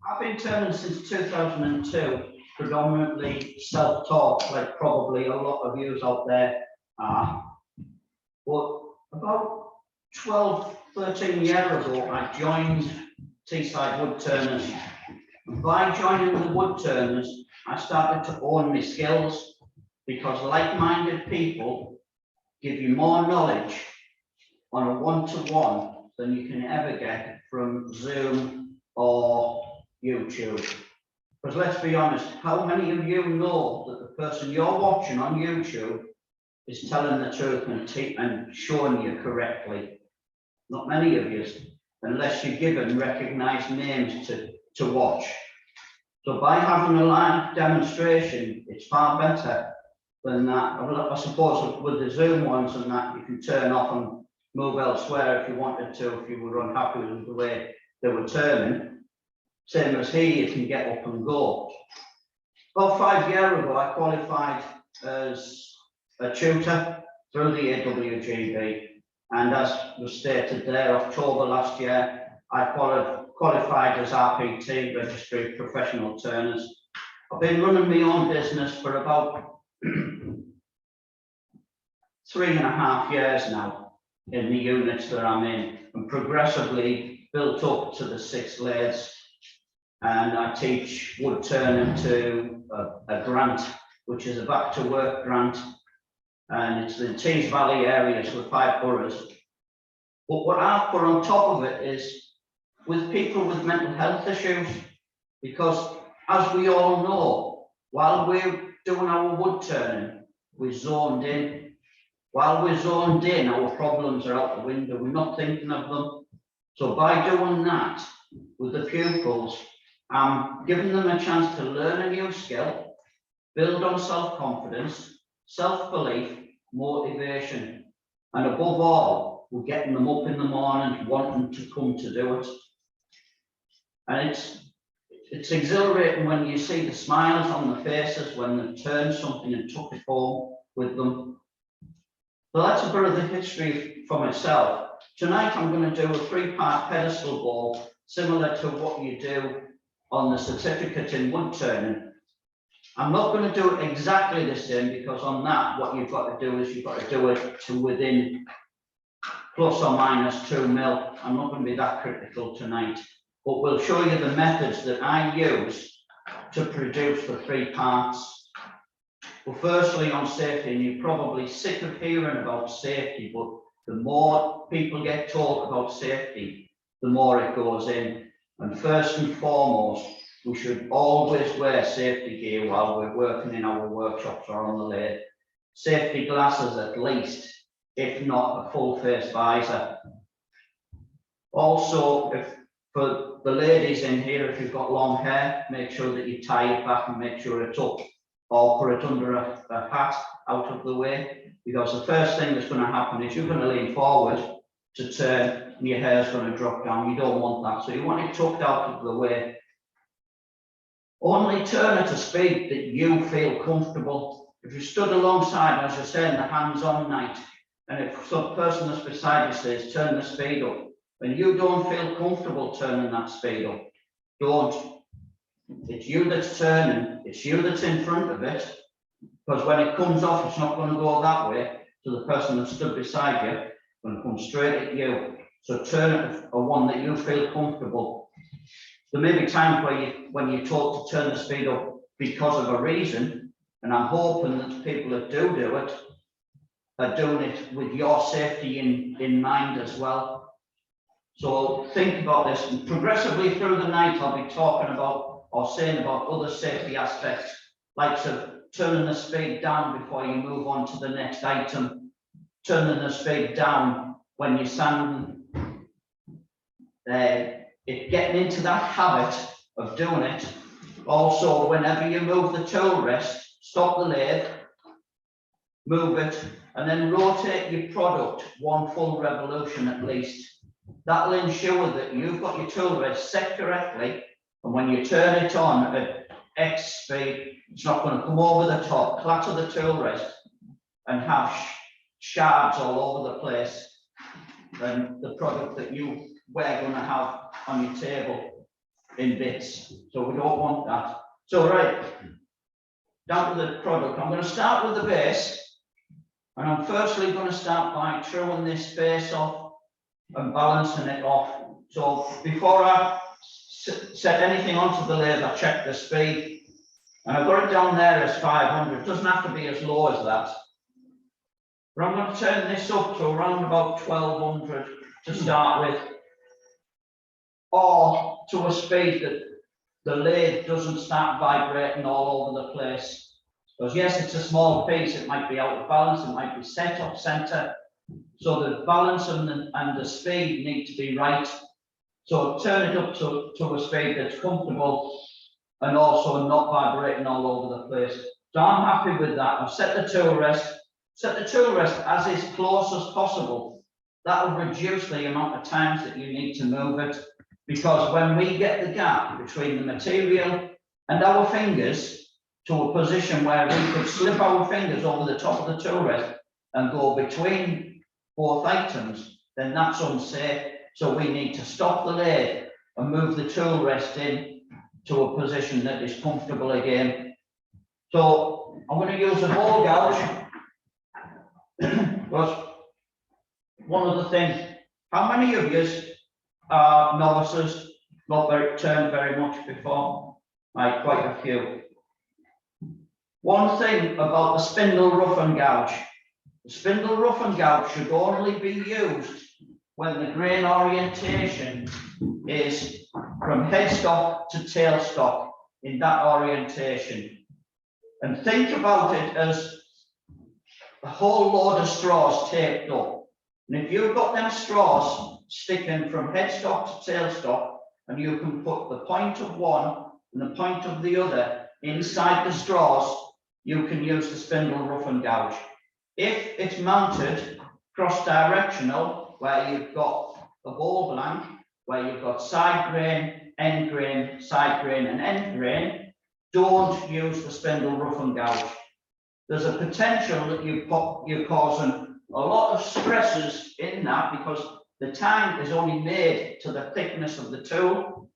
I've been turning since 2002, predominantly self-taught, like probably a lot of yous out there are. But about 12, 13 years ago, I joined Teesside Wood Turners. And by joining the Wood Turners, I started to own my skills, because like-minded people give you more knowledge on a one-to-one than you can ever get from Zoom or YouTube. Because let's be honest, how many of you know that the person you're watching on YouTube is telling the truth and showing you correctly? Not many of you, unless you're given recognised names to watch. So by having a live demonstration, it's far better than that. I suppose with the Zoom ones and that, you can turn off and move elsewhere if you wanted to, if you were unhappy with the way they were turning. Same as here, you can get up and go. About 5 years ago, I qualified as a tutor through the AWGB. And as was stated there, October last year, I qualified as RPT, Registry of Professional Turners. I've been running my own business for about 3.5 years now in the units that I'm in, and progressively built up to the 6 lathes. And I teach wood turning to a grant, which is a back to work grant. And it's the Tees Valley areas with 5 boroughs. But what I've put on top of it is with people with mental health issues, because as we all know, while we're doing our wood turning, we're zoned in. While we're zoned in, our problems are out the window, we're not thinking of them. So by doing that with the pupils, I'm giving them a chance to learn a new skill, build on self-confidence, self-belief, motivation, and above all, we're getting them up in the morning wanting to come to do it. And it's exhilarating when you see the smiles on the faces when they've turned something and took it home with them. So that's a bit of the history for myself. Tonight I'm going to do a 3-part pedestal ball, similar to what you do on the certificate in wood turning. I'm not going to do it exactly the same, because on that, what you've got to do is you've got to do it to within plus or minus 2 mil. I'm not going to be that critical tonight, but we'll show you the methods that I use to produce the 3 parts. Well, firstly on safety, and you're probably sick of hearing about safety, but the more people get taught about safety, the more it goes in. And first and foremost, we should always wear safety gear while we're working in our workshops or on the lathe. Safety glasses at least, if not a full face visor. Also, if for the ladies in here, if you've got long hair, make sure that you tie it back and make sure it's up, or put it under a hat out of the way, because the first thing that's going to happen is you're going to lean forward to turn and your hair's going to drop down. You don't want that, so you want it tucked out of the way. Only turn at a speed that you feel comfortable. If you stood alongside, as I said, in the hands-on night, and if some person that's beside you says, turn the speed up, and you don't feel comfortable turning that speed up, don't. It's you that's turning, it's you that's in front of it, because when it comes off, it's not going to go that way to the person that stood beside you, it's going to come straight at you. So turn it a one that you feel comfortable. There may be times when you're told to turn the speed up because of a reason, and I'm hoping that people that do it are doing it with your safety in mind as well. So think about this, and progressively through the night I'll be talking about or saying about other safety aspects, like turning the speed down before you move on to the next item, turning the speed down when you're sanding, getting into that habit of doing it. Also, whenever you move the tool rest, stop the lathe, move it, and then rotate your product 1 full revolution at least. That'll ensure that you've got your tool rest set correctly, and when you turn it on at X speed, it's not going to come over the top, clatter the tool rest, and have shards all over the place. And the product that you we're going to have on your table. in bits. So we don't want that. So right, down to the product. I'm going to start with the base. And I'm firstly going to start by truing this face off and balancing it off. So before I set anything onto the lathe, I check the speed. And I've got it down there as 500. It doesn't have to be as low as that. But I'm going to turn this up to around about 1200 to start with. Or to a speed that the lathe doesn't start vibrating all over the place. Because yes, it's a small piece, it might be out of balance, it might be set up center. So the balance and the speed need to be right. So turn it up to a speed that's comfortable and also not vibrating all over the place. So I'm happy with that. I've set the tool rest as is close as possible. That will reduce the amount of times that you need to move it. Because when we get the gap between the material and our fingers to a position where we could slip our fingers over the top of the tool rest and go between both items, then that's unsafe. So we need to stop the lathe and move the tool rest in to a position that is comfortable again. So I'm going to use a ball gouge. Because one of the things, how many of you are novices, not turned very much before? Like quite a few. One thing about the spindle rough and gouge. The spindle rough and gouge should only be used when the grain orientation is from headstock to tailstock in that orientation. And think about it as a whole load of straws taped up. And if you've got them straws sticking from headstock to tailstock, and you can put the point of one and the point of the other inside the straws, you can use the spindle rough and gouge. If it's mounted cross-directional, where you've got a ball blank, where you've got side grain, end grain, side grain, and end grain, don't use the spindle rough and gouge. There's a potential that you're causing a lot of stresses in that because the tang is only made to the thickness of the tool,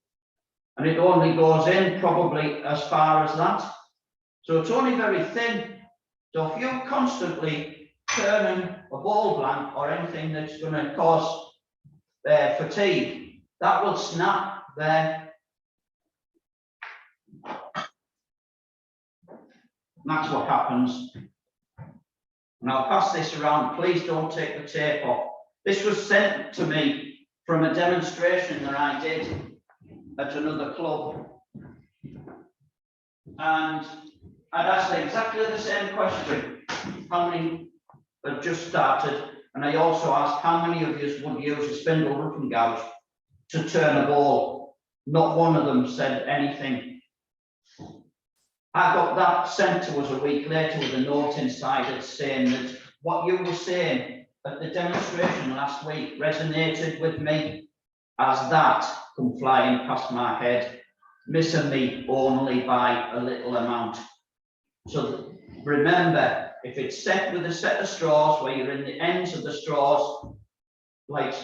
and it only goes in probably as far as that. So it's only very thin. So if you're constantly turning a ball blank or anything that's going to cause fatigue, that will snap there. And that's what happens. And I'll pass this around. Please don't take the tape off. This was sent to me from a demonstration that I did at another club. And I'd asked exactly the same question. How many had just started? And I also asked how many of you would use a spindle rough and gouge to turn a ball. Not one of them said anything. I got that sent to us a week later with a note inside it saying that what you were saying at the demonstration last week resonated with me as that come flying past my head, missing me only by a little amount. So remember, if it's set with a set of straws where you're in the ends of the straws, like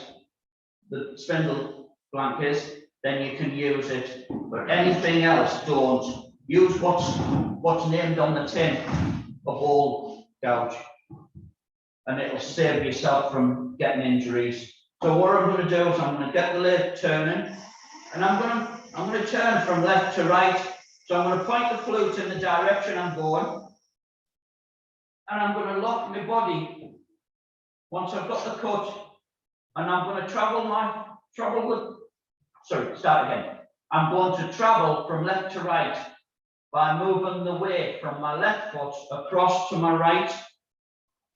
the spindle blank is, then you can use it. But anything else, don't. Use what's named on the tin, a ball gouge, and it'll save yourself from getting injuries. So what I'm going to do is I'm going to get the lathe turning, and I'm going to turn from left to right. So I'm going to point the flute in the direction I'm going, and I'm going to lock my body once I've got the cut, and I'm going to I'm going to travel from left to right by moving the weight from my left foot across to my right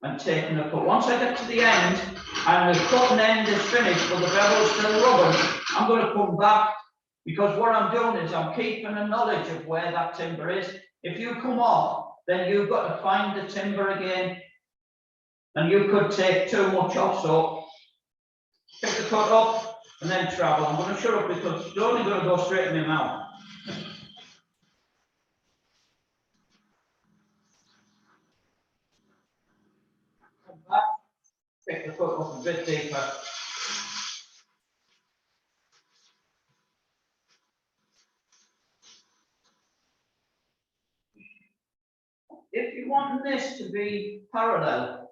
and taking a cut. Once I get to the end and the cutting end is finished but the bevel's still rubbing, I'm going to come back, because what I'm doing is I'm keeping a knowledge of where that timber is. If you come off, then you've got to find the timber again, and you could take too much off. So pick the cut up and then travel. I'm going to shut up because you're only going to go straight in my mouth. Come back, pick the cut up a bit deeper. if you want this to be parallel,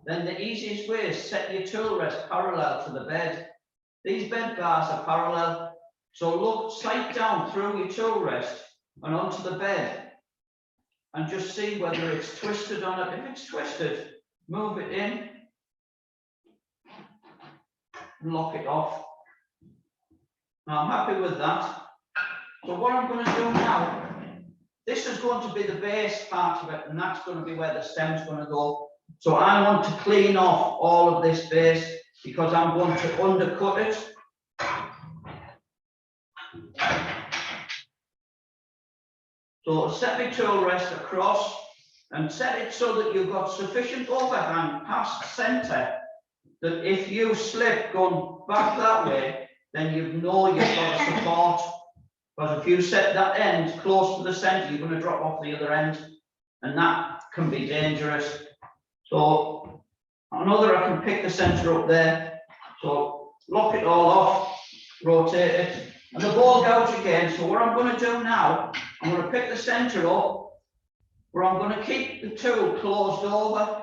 then the easiest way is set your tool rest parallel to the bed. These bed bars are parallel, so look, slide down through your tool rest and onto the bed and just see whether it's twisted on it. If it's twisted, move it in and lock it off. Now I'm happy with that. So what I'm going to do now, this is going to be the base part of it, and that's going to be where the stem's going to go. So I want to clean off all of this base because I'm going to undercut it. So set my tool rest across and set it so that you've got sufficient overhang past centre that if you slip going back that way, then you know you've got a support. Because if you set that end close to the centre, you're going to drop off the other end, and that can be dangerous. So I know that I can pick the centre up there. So lock it all off, rotate it, and the ball gouge again. So what I'm going to do now, I'm going to pick the centre up, where I'm going to keep the tool closed over,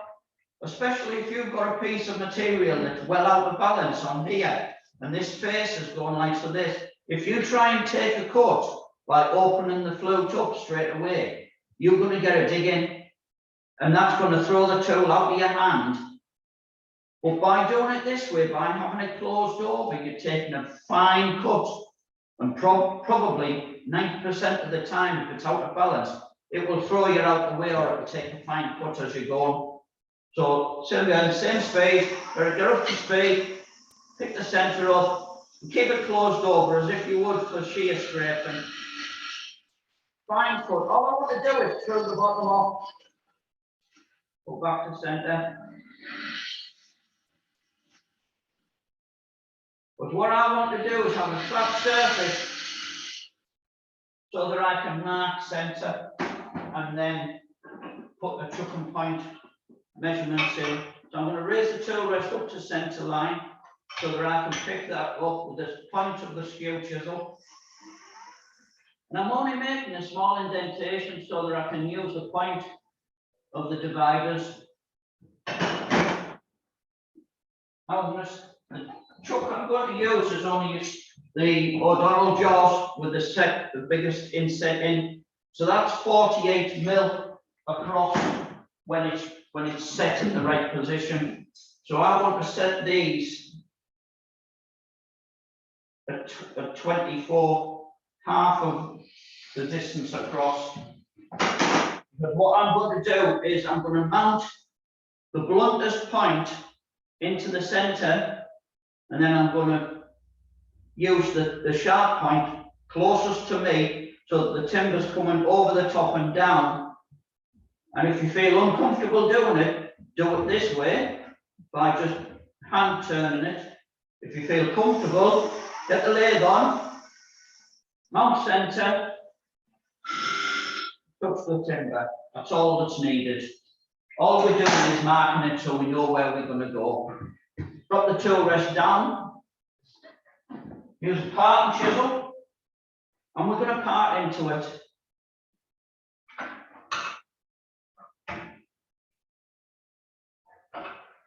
especially if you've got a piece of material that's well out of balance on here, and this face is going like so this. If you try and take a cut by opening the flute up straight away, you're going to get a dig in, and that's going to throw the tool out of your hand. But by doing it this way, by having it closed over, you're taking a fine cut, and probably 90% of the time, if it's out of balance, it will throw you out the way, or it will take a fine cut as you go. So same speed, get up to speed, pick the centre up, and keep it closed over as if you would for shear scraping. Fine cut. All I want to do is throw the bottom off. Go back to centre. But what I want to do is have a flat surface so that I can mark centre and then put the chucking point measurements in. So I'm going to raise the tool rest up to centre line so that I can pick that up with the point of the skew chisel. And I'm only making a small indentation so that I can use the point of the dividers. The chuck I'm going to use is only the O'Donnell jaws with the biggest inset in. So that's 48 mil across when it's set in the right position. So I want to set these at 24, half of the distance across. But what I'm going to do is I'm going to mount the bluntest point into the center, and then I'm going to use the sharp point closest to me so that the timber's coming over the top and down. And if you feel uncomfortable doing it, do it this way by just hand turning it. If you feel comfortable, get the lathe on, mount center, touch the timber. That's all that's needed. All we're doing is marking it so we know where we're going to go. Drop the tool rest down, use a part and chisel, and we're going to part into it.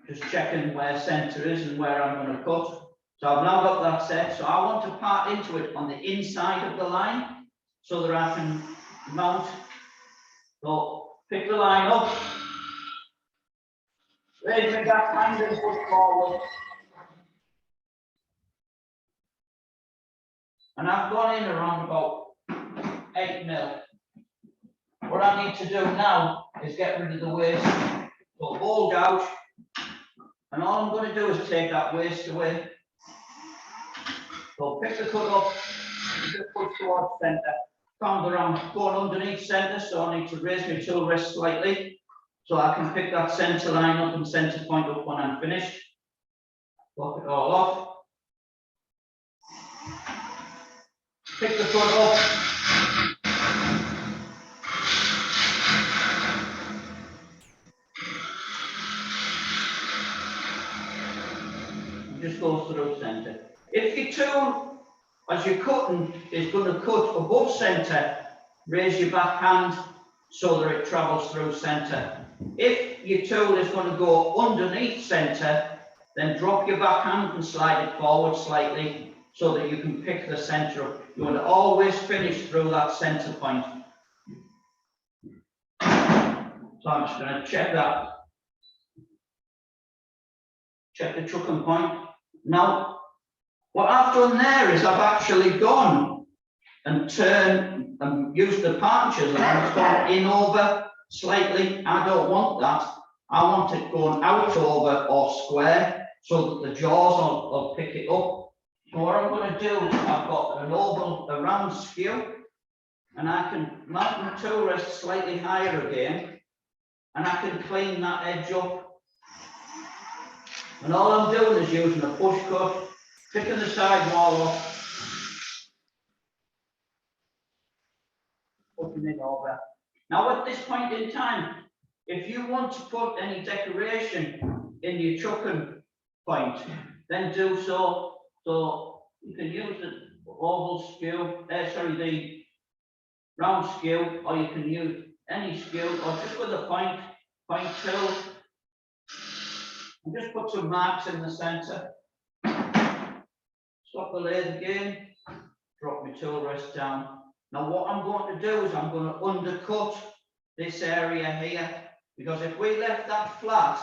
Just checking where centre is and where I'm going to cut. So I've now got that set. So I want to part into it on the inside of the line so that I can mount. So pick the line up, raise my gap hand and push forward. And I've gone in around about 8 mil. What I need to do now is get rid of the waste. So ball gouge. And all I'm going to do is take that waste away. So pick the cut up, just push towards centre. Found around going underneath centre, so I need to raise my tool rest slightly so I can pick that centre line up and centre point up when I'm finished. Lock it all off. Pick the cut up. Just goes through centre. If your tool, as you're cutting, is going to cut above centre, raise your back hand so that it travels through centre. If your tool is going to go underneath centre, then drop your backhand and slide it forward slightly so that you can pick the centre up. You want to always finish through that centre point. So I'm just going to check that. Check the chucking point. Now, what I've done there is I've actually gone and turned and used the punches and it's gone in over slightly. I don't want that. I want it going out over or square so that the jaws will pick it up. So what I'm going to do is I've got an oval, a round skew, and I can mount my tool rest slightly higher again, and I can clean that edge up. And all I'm doing is using a push cut, picking the side wall off, putting it over. Now at this point in time, if you want to put any decoration in your chucking point, then do so. So you can use the oval skew, the round skew, or you can use any skew, or just with a point tool. And just put some marks in the centre. Stop the lathe again, drop my tool rest down. Now what I'm going to do is I'm going to undercut this area here, because if we left that flat,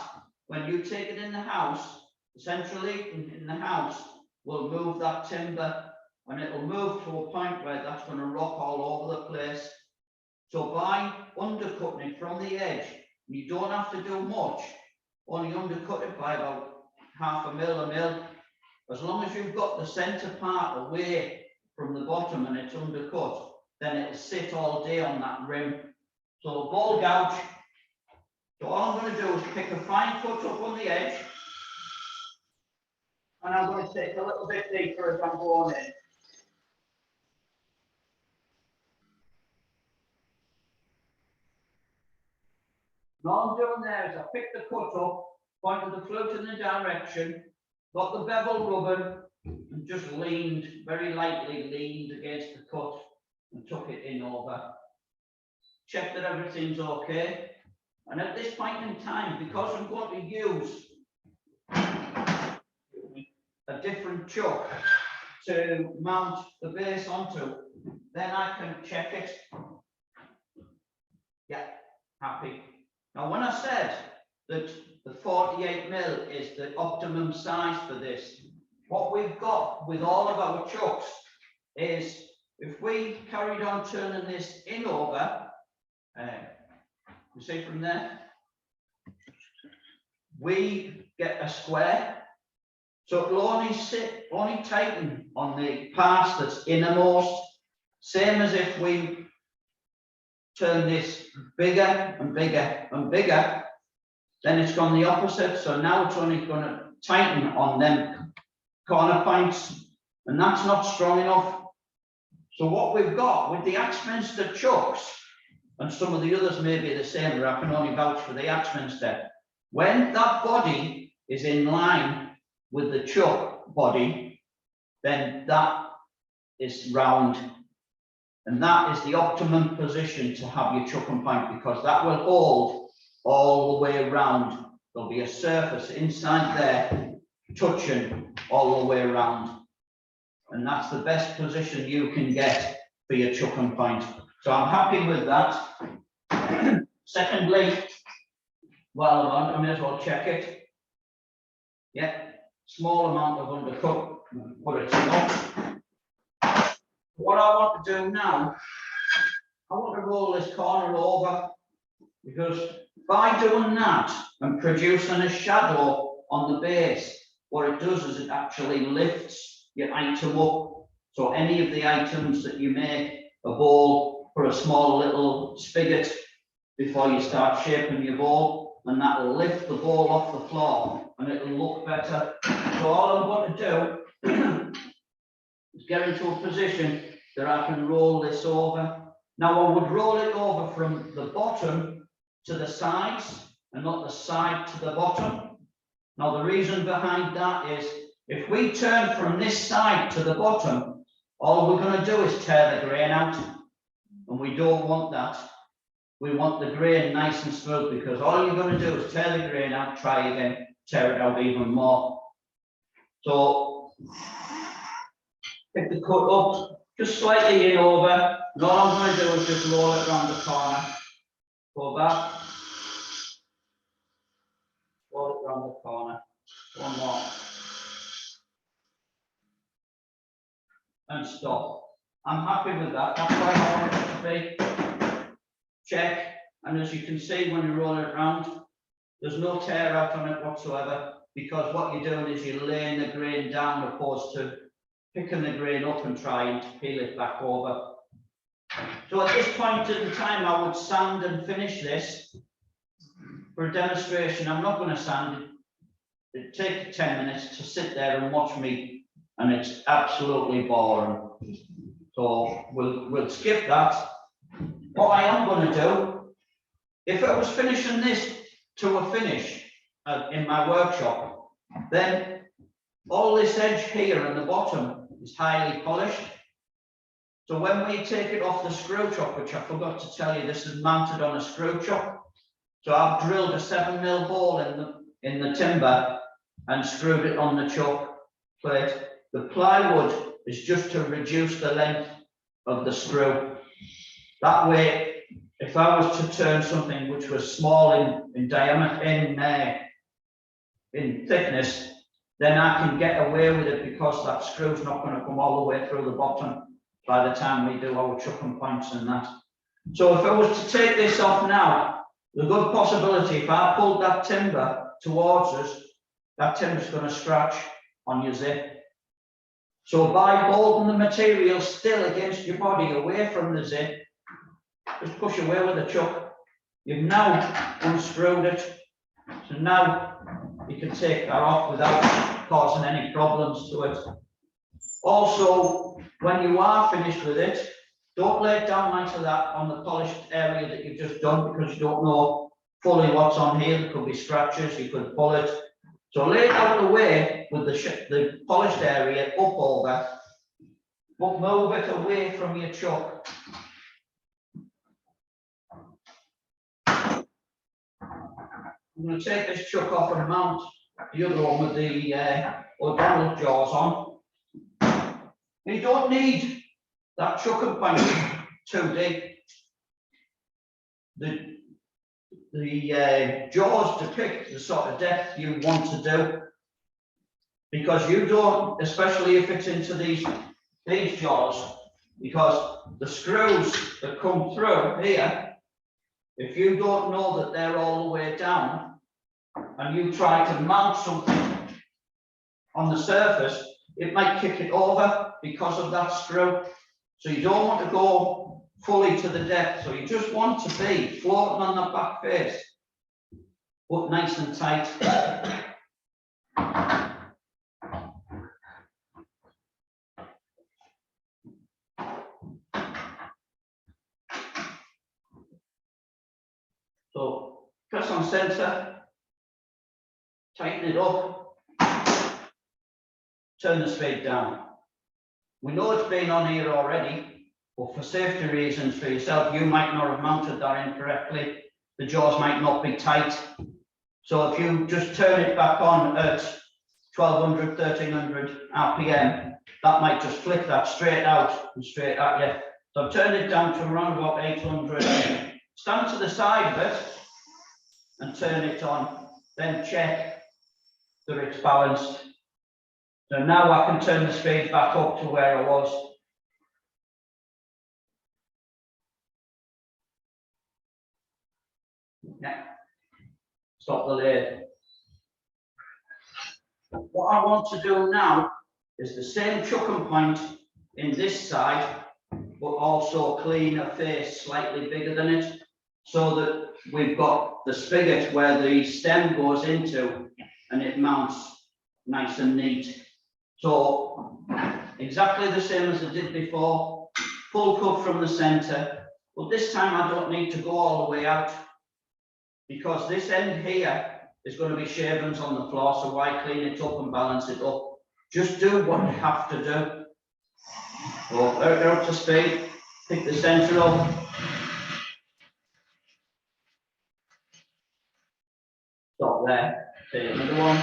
when you take it in the house, the central heating in the house will move that timber, and it'll move to a point where that's going to rock all over the place. So by undercutting it from the edge, you don't have to do much, only undercut it by about half a mil. As long as you've got the centre part away from the bottom and it's undercut, then it'll sit all day on that rim. So ball gouge. So all I'm going to do is pick a fine cut up on the edge, and I'm going to take a little bit deeper as I'm going in. And all I'm doing there is I pick the cut up, pointed the flute in the direction, got the bevel rubbing, and just leaned, very lightly leaned against the cut and took it in over. Check that everything's okay. And at this point in time, because I'm going to use a different chuck to mount the base onto, then I can check it. Yeah, happy. Now, when I said that the 48 mil is the optimum size for this, what we've got with all of our chucks is if we carried on turning this in over, you see from there, we get a square. So it'll only tighten on the parts that's innermost, same as if we turn this bigger and bigger and bigger, then it's gone the opposite. So now it's only going to tighten on them corner points, and that's not strong enough. So what we've got with the Axminster chucks, and some of the others may be the same, but I can only vouch for the Axminster, when that body is in line with the chuck body, then that is round, and that is the optimum position to have your chucking point, because that will hold all the way around. There'll be a surface inside there touching all the way around, and that's the best position you can get for your chucking point. So I'm happy with that. Secondly, while I'm on, I may as well check it. Yeah, small amount of undercut, but it's enough. What I want to do now, I want to roll this corner over, because by doing that and producing a shadow on the base, what it does is it actually lifts your item up. So any of the items that you make, a bowl for a small little spigot before you start shaping your bowl, and that will lift the bowl off the floor and it'll look better. So all I'm going to do is get into a position that I can roll this over. Now I would roll it over from the bottom to the sides and not the side to the bottom. Now the reason behind that is if we turn from this side to the bottom, all we're going to do is tear the grain out, and we don't want that. we want the grain nice and smooth, because all you're going to do is tear the grain out, try again, tear it out even more. So pick the cut up, just slightly in over, and all I'm going to do is just roll it around the corner, go back, roll it around the corner, one more, and stop. I'm happy with that, that's why I want it to be. Check, and as you can see when you roll it around, there's no tear out on it whatsoever, because what you're doing is you're laying the grain down opposed to picking the grain up and trying to peel it back over. So at this point in time, I would sand and finish this for a demonstration. I'm not going to sand it. It'd take 10 minutes to sit there and watch me, and it's absolutely boring. So we'll skip that. What I am going to do, if I was finishing this to a finish in my workshop, then all this edge here and the bottom is highly polished. So when we take it off the screw chop, which I forgot to tell you, this is mounted on a screw chop. So I've drilled a 7mm hole in the timber and screwed it on the chop plate. The plywood is just to reduce the length of the screw. That way, if I was to turn something which was small in diameter, in thickness, then I can get away with it, because that screw's not going to come all the way through the bottom by the time we do our chucking points and that. So if I was to take this off now, the good possibility, if I pulled that timber towards us, that timber's going to scratch on your zip. So by holding the material still against your body, away from the zip, just push away with the chuck. You've now unscrewed it. So now you can take that off without causing any problems to it. Also, when you are finished with it, don't lay it down like that on the polished area that you've just done, because you don't know fully what's on here. There could be scratches, you could pull it. So lay it out of the way with the polished area up over, but move it away from your chuck. I'm going to take this chuck off and mount the other one with the hydraulic jaws on. You don't need that chucking point too deep. The jaws depict the sort of depth you want to do, because you don't, especially if it's into these jaws, because the screws that come through here, if you don't know that they're all the way down, and you try to mount something on the surface, it might kick it over because of that screw. So you don't want to go fully to the depth. So you just want to be floating on the back face, but nice and tight. So press on center, tighten it up, turn the speed down. We know it's been on here already, but for safety reasons for yourself, you might not have mounted that incorrectly. The jaws might not be tight. So if you just turn it back on at 1200, 1300 RPM, that might just flick that straight out and straight at you. So I've turned it down to around about 800. Stand to the side of it and turn it on, then check that it's balanced. So now I can turn the speed back up to where I was. Yeah. Stop the lathe. What I want to do now is the same chucking point in this side, but also clean a face slightly bigger than it, so that we've got the spigot where the stem goes into and it mounts nice and neat. So exactly the same as I did before, full cut from the center, but this time I don't need to go all the way out, because this end here is going to be shavings on the floor, so why clean it up and balance it up? Just do what you have to do. So out to speed, pick the center up. stop there. Take another one.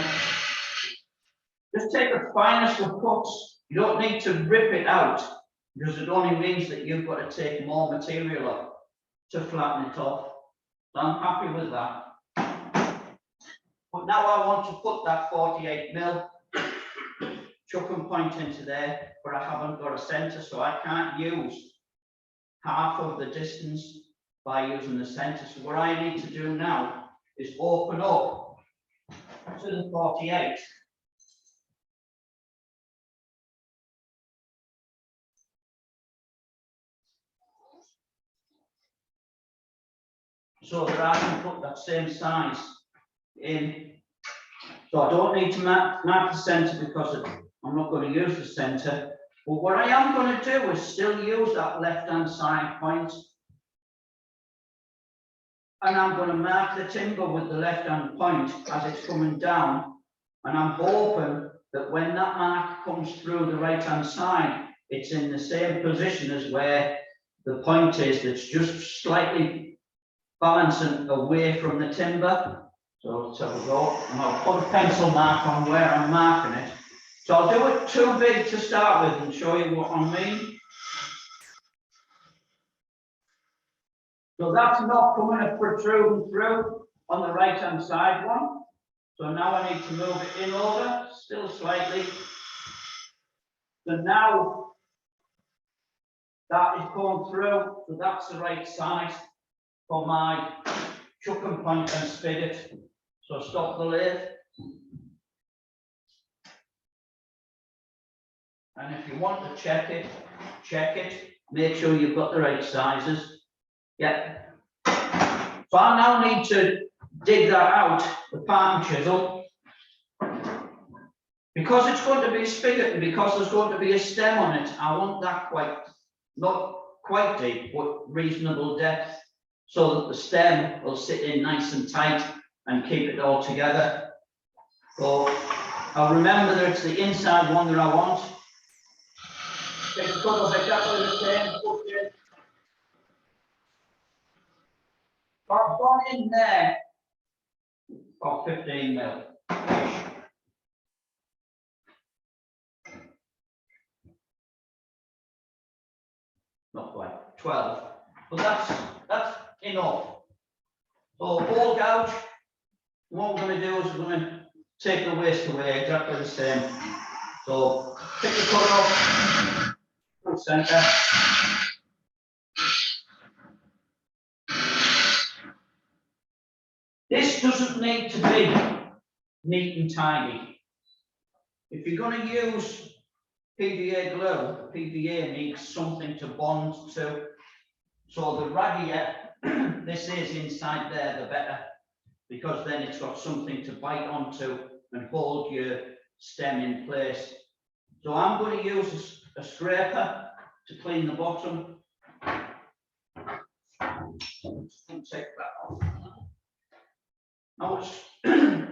Just take the finest of cuts. You don't need to rip it out because it only means that you've got to take more material off to flatten it off. So I'm happy with that. But now I want to put that 48mm chuck and point into there, but I haven't got a centre, so I can't use half of the distance by using the centre. So what I need to do now is open up to the 48. So that I can put that same size in. So I don't need to mark the centre because I'm not going to use the centre. But what I am going to do is still use that left-hand side point. And I'm going to mark the timber with the left-hand point as it's coming down. And I'm hoping that when that mark comes through the right-hand side, it's in the same position as where the point is, that's just slightly balancing away from the timber. So let's have a go, and I'll put a pencil mark on where I'm marking it. So I'll do it too big to start with and show you what I mean. So that's not coming up protruding through on the right hand side one. So now I need to move it in over, still slightly. So now that is going through, so that's the right size for my chuck and point and spigot. So stop the lathe. And if you want to check it, make sure you've got the right sizes. Yeah. So I now need to dig that out, the part and chisel. Because it's going to be a spigot and because there's going to be a stem on it, I want that not quite deep, but reasonable depth, so that the stem will sit in nice and tight and keep it all together. So I'll remember that it's the inside one that I want. Take a cut of exactly the same, push it. I've gone in there for 15mm. Not quite, 12. But that's enough. So hole gouge, what we're going to do is we're going to take the waste away exactly the same. So pick the cut off, full centre. This doesn't need to be neat and tidy. If you're going to use PVA glue, PVA needs something to bond to. So the raggier this is inside there, the better, because then it's got something to bite onto and hold your stem in place. So I'm going to use a scraper to clean the bottom. Take that off. Now,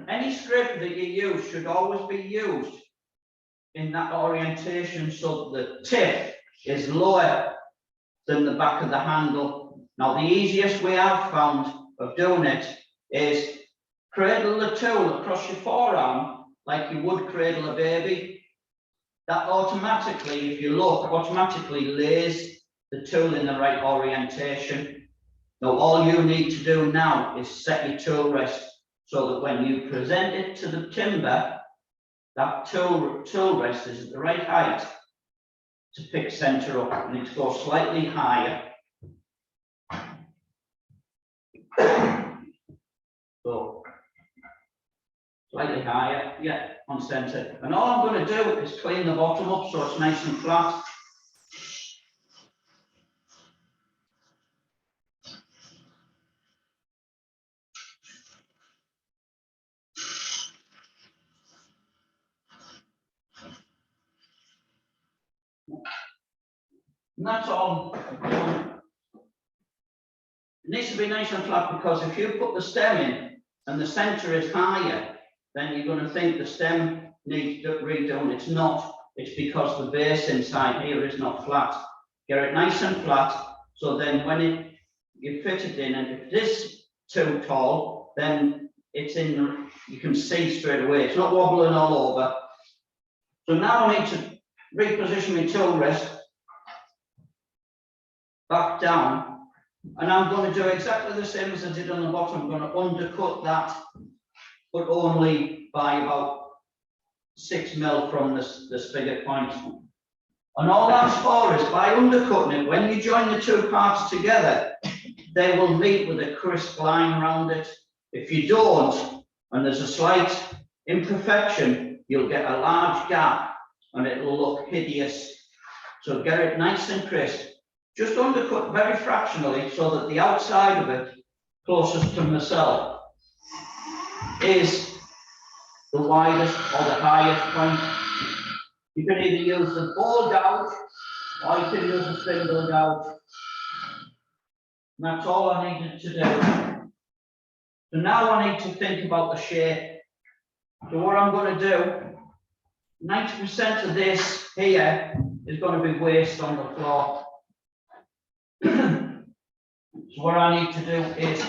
any scraper that you use should always be used in that orientation so that the tip is lower than the back of the handle. Now, the easiest way I've found of doing it is cradle the tool across your forearm like you would cradle a baby. That automatically, if you look, automatically lays the tool in the right orientation. Now, all you need to do now is set your tool rest so that when you present it to the timber, that tool rest is at the right height to pick center up, and it goes slightly higher. So slightly higher, yeah, on center. And all I'm going to do is clean the bottom up so it's nice and flat. And that's all I'm doing. It needs to be nice and flat because if you put the stem in and the center is higher, then you're going to think the stem needs redone. It's not. It's because the base inside here is not flat. Get it nice and flat, so then when you fit it in, and if it is too tall, then it's in, you can see straight away, it's not wobbling all over. So now I need to reposition my tool rest back down, and I'm going to do exactly the same as I did on the bottom. I'm going to undercut that, but only by about 6 mil from the spigot point. And all that's for is by undercutting it, when you join the two parts together, they will meet with a crisp line around it. If you don't, and there's a slight imperfection, you'll get a large gap and it'll look hideous. So get it nice and crisp. Just undercut very fractionally so that the outside of it, closest to myself, is the widest or the highest point. You can either use the ball gouge or you can use a spindle gouge. And that's all I needed to do. So now I need to think about the shape. So what I'm going to do, 90% of this here is going to be waste on the floor. So what I need to do is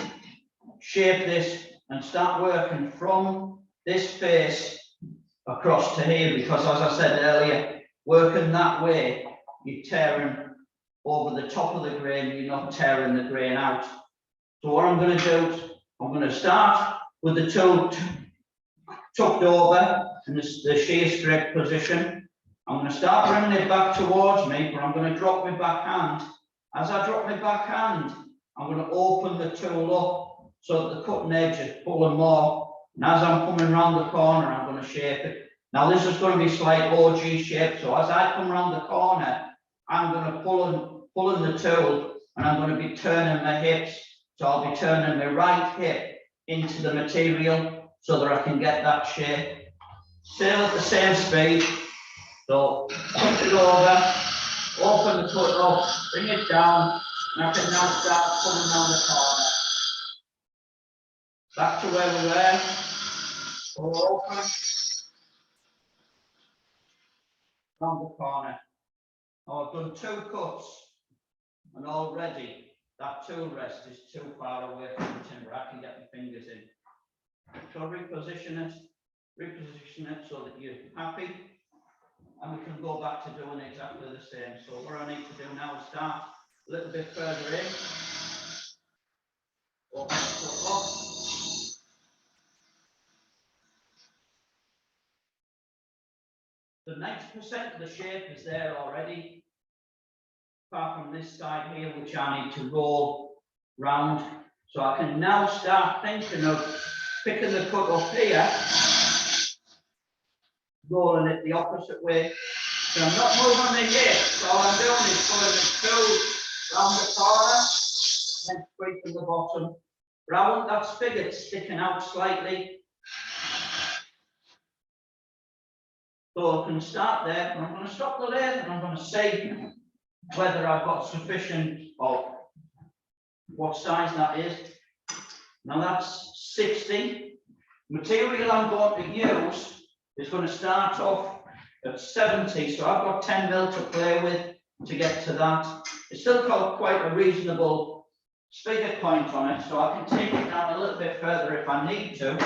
shape this and start working from this face across to here, because as I said earlier, working that way, you're tearing over the top of the grain, you're not tearing the grain out. So what I'm going to do, I'm going to start with the tool tucked over in the shear straight position. I'm going to start bringing it back towards me, but I'm going to drop my back hand. As I drop my back hand, I'm going to open the tool up so that the cutting edge is pulling more. And as I'm coming around the corner, I'm going to shape it. Now this is going to be slight OG shape. So as I come around the corner, I'm going to pull in the tool, and I'm going to be turning my hips. So I'll be turning my right hip into the material so that I can get that shape. Still at the same speed. So push it over, open the cut up, bring it down, and I can now start pulling down the corner. Back to where we were. Pull open. Down the corner. Now I've done 2 cuts, and already that tool rest is too far away from the timber. I can get my fingers in. So reposition it so that you're happy, and we can go back to doing exactly the same. So what I need to do now is start a little bit further in. Open the up. The 90% of the shape is there already, apart from this side here, which I need to roll round. So I can now start thinking of picking the cut up here, rolling it the opposite way. So I'm not moving my hips, all I'm doing is pulling the tool round the corner and then squeezing the bottom. But I want that spigot sticking out slightly. So I can start there, and I'm going to stop the lathe and I'm going to see whether I've got sufficient of what size that is. Now that's 60. Material I'm going to use is going to start off at 70, so I've got 10 mil to play with to get to that. It's still got quite a reasonable spigot point on it, so I can take it down a little bit further if I need to.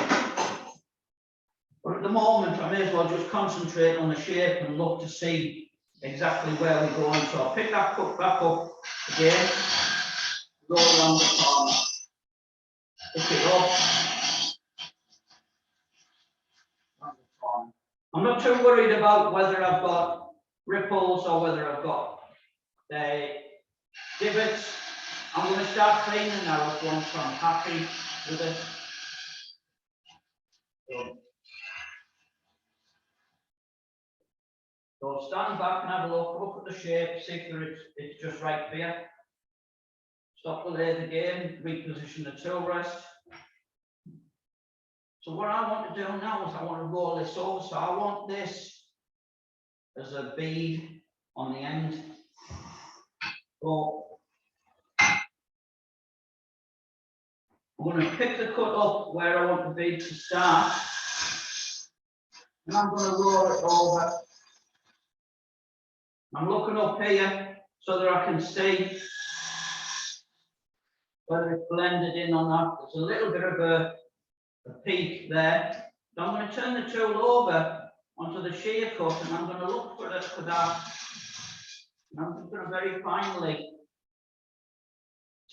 But at the moment, I may as well just concentrate on the shape and look to see exactly where we're going. So I'll pick that cut back up again, go around the corner, pick it up. I'm not too worried about whether I've got ripples or whether I've got divots. I'm going to start cleaning now once I'm happy with it. So stand back and have a look at the shape, see if it's just right for you. Stop the lathe again, reposition the tool rest. So what I want to do now is I want to roll this over. So I want this as a bead on the end. So I'm going to pick the cut up where I want the bead to start. And I'm going to roll it over. I'm looking up here so that I can see whether it's blended in or not. There's a little bit of a a peak there. So I'm going to turn the tool over onto the shear cut, and I'm going to look for that. And I'm just going to very finely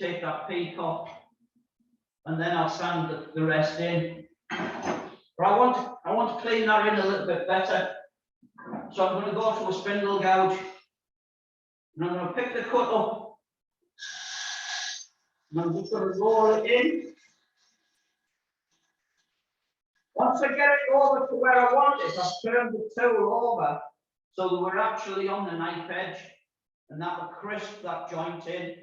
take that peak off, and then I'll sand the rest in. But I want to clean that in a little bit better. So I'm going to go to a spindle gouge, and I'm going to pick the cut up, and I'm just going to roll it in. Once I get it over to where I want it, I've turned the tool over so that we're actually on the knife edge, and that will crisp that joint in.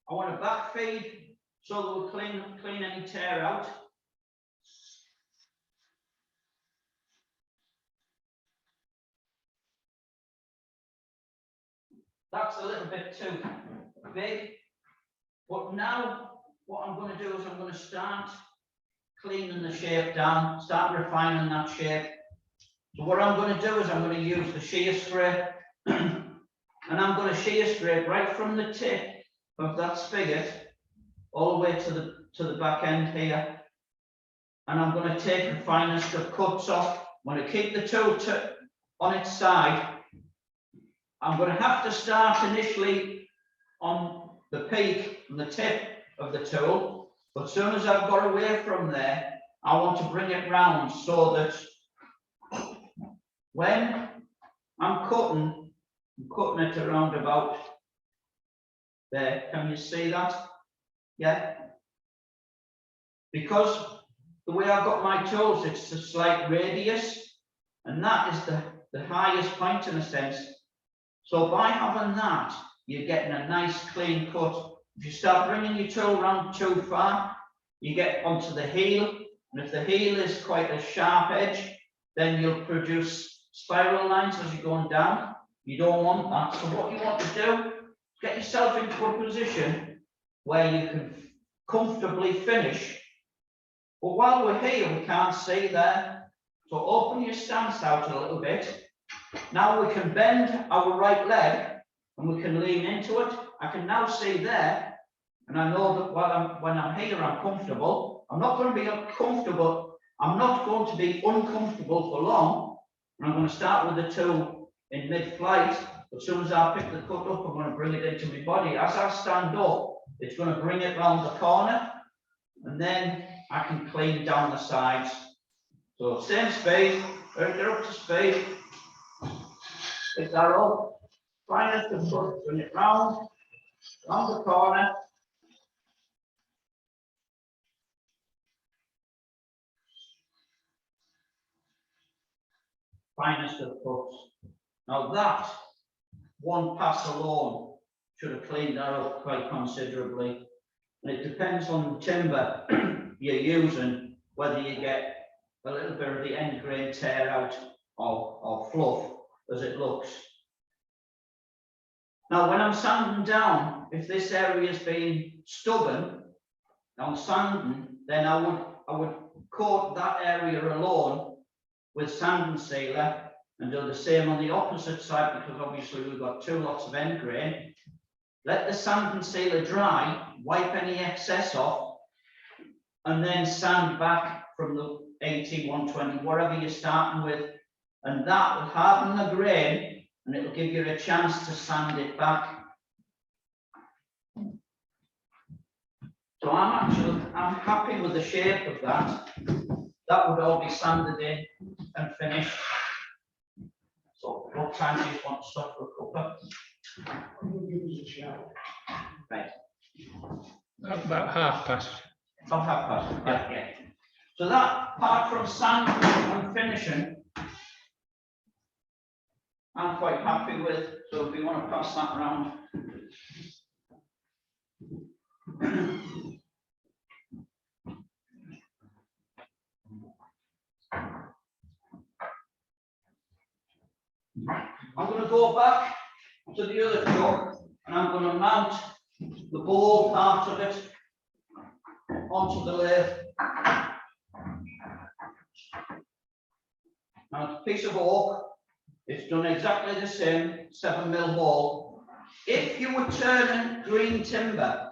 I want to back feed so that we'll clean any tear out. That's a little bit too big, but now what I'm going to do is I'm going to start cleaning the shape down, start refining that shape. So what I'm going to do is I'm going to use the shear scrape, and I'm going to shear scrape right from the tip of that spigot all the way to the back end here, and I'm going to take the finest of cuts off. I'm going to keep the tool on its side. I'm going to have to start initially on the peak and the tip of the tool, but as soon as I've got away from there, I want to bring it round so that when I'm cutting it around about there. Can you see that? Yeah. Because the way I've got my tools, it's a slight radius, and that is the highest point in a sense. So by having that, you're getting a nice clean cut. If you start bringing your tool round too far, you get onto the heel, and if the heel is quite a sharp edge, then you'll produce spiral lines as you're going down. You don't want that. So what you want to do, get yourself into a position where you can comfortably finish. But while we're here, we can't see there. So open your stance out a little bit. Now we can bend our right leg and we can lean into it. I can now see there, and I know that when I'm here, I'm comfortable. I'm not going to be uncomfortable. I'm not going to be uncomfortable for long. And I'm going to start with the tool in mid-flight. As soon as I pick the cut up, I'm going to bring it into my body. As I stand up, it's going to bring it round the corner, and then I can clean down the sides. So same speed, get up to speed. Pick that up, finest of cut, bring it round the corner. Finest of cuts. Now that one pass alone should have cleaned that up quite considerably. And it depends on the timber you're using, whether you get a little bit of the end grain tear out or fluff as it looks. Now when I'm sanding down, if this area has been stubborn on sanding, then I would coat that area alone with sanding sealer and do the same on the opposite side, because obviously we've got two lots of end grain. Let the sanding sealer dry, wipe any excess off, and then sand back from the 80, 120, whatever you're starting with, and that will harden the grain and it'll give you a chance to sand it back. So I'm happy with the shape of that. That would all be sanded in and finished. So what time do you want to stop for a cuppa? Right. About 1:30. About 1:30. Yeah. So that, apart from sanding and finishing, I'm quite happy with. So if you want to pass that around. I'm going to go back to the other job and I'm going to mount the ball part of it onto the lathe. Now it's a piece of oak. It's done exactly the same, 7mm hole. If you were turning green timber,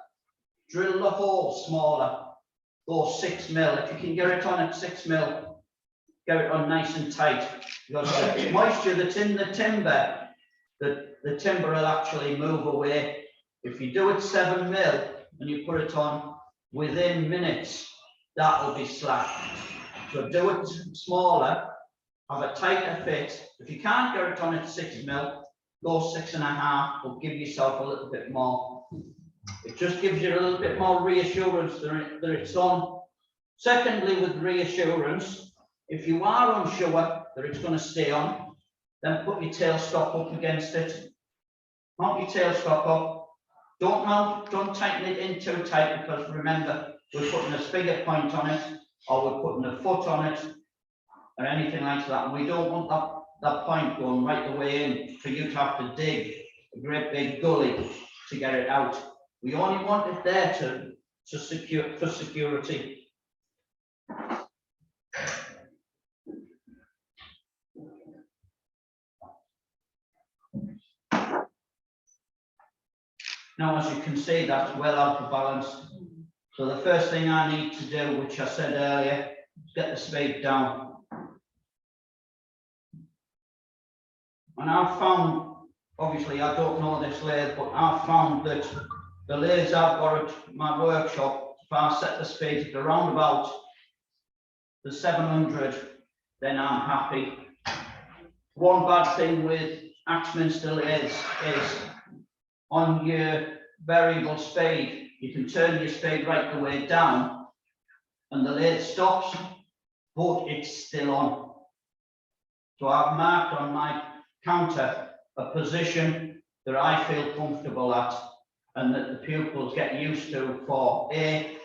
drill the hole smaller. go 6 mil. If you can get it on at 6 mil, get it on nice and tight. Because the moisture that's in the timber, the timber will actually move away. If you do it 7 mil and you put it on within minutes, that will be slack. So do it smaller, have a tighter fit. If you can't get it on at 6 mil, go 6.5, or give yourself a little bit more. It just gives you a little bit more reassurance that it's on. Secondly, with reassurance, if you are unsure that it's going to stay on, then put your tailstock up against it. Mount your tailstock up. Don't tighten it in too tight, because remember, we're putting a spigot point on it, or we're putting a foot on it, or anything like that. And we don't want that point going right the way in for you to have to dig a great big gully to get it out. We only want it there to secure, for security. Now, as you can see, that's well out of balance. So the first thing I need to do, which I said earlier, is get the spade down. And I've found, obviously I don't know this lathe, but I've found that the lathes I've got at my workshop, if I set the spade at around about the 700, then I'm happy. One bad thing with Axminster lathes is on your variable spade, you can turn your spade right the way down and the lathe stops, but it's still on. So I've marked on my counter a position that I feel comfortable at and that the pupils get used to for A,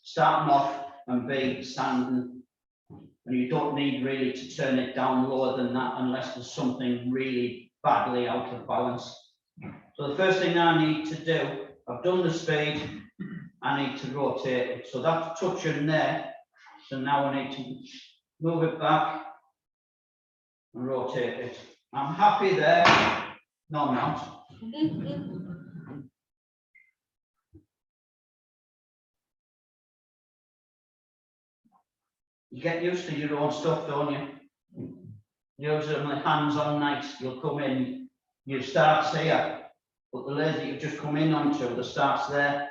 starting off, and B, standing. And you don't need really to turn it down lower than that unless there's something really badly out of balance. So the first thing I need to do, I've done the spade, I need to rotate it. So that's touching there. So now I need to move it back and rotate it. I'm happy there. No, I'm not. You get used to your own stuff, don't you? Yours are my hands-on nights. You'll come in, you start here, but the lathe that you've just come in onto, the start's there.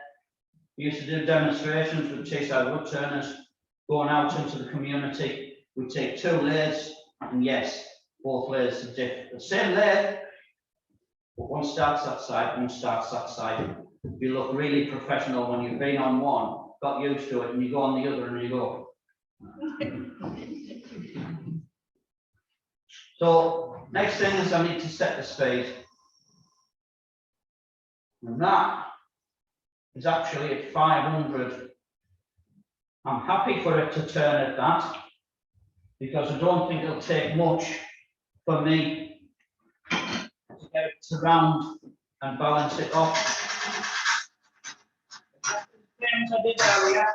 We used to do demonstrations with Teesside wood turners, going out into the community. We take 2 lathes, and yes, both lathes are different. The same lathe, but one starts that side, one starts that side. You look really professional when you've been on one, got used to it, and you go on the other and you go. So next thing is I need to set the spade. And that is actually at 500. I'm happy for it to turn at that, because I don't think it'll take much for me to get it to round and balance it off. Same as I did earlier.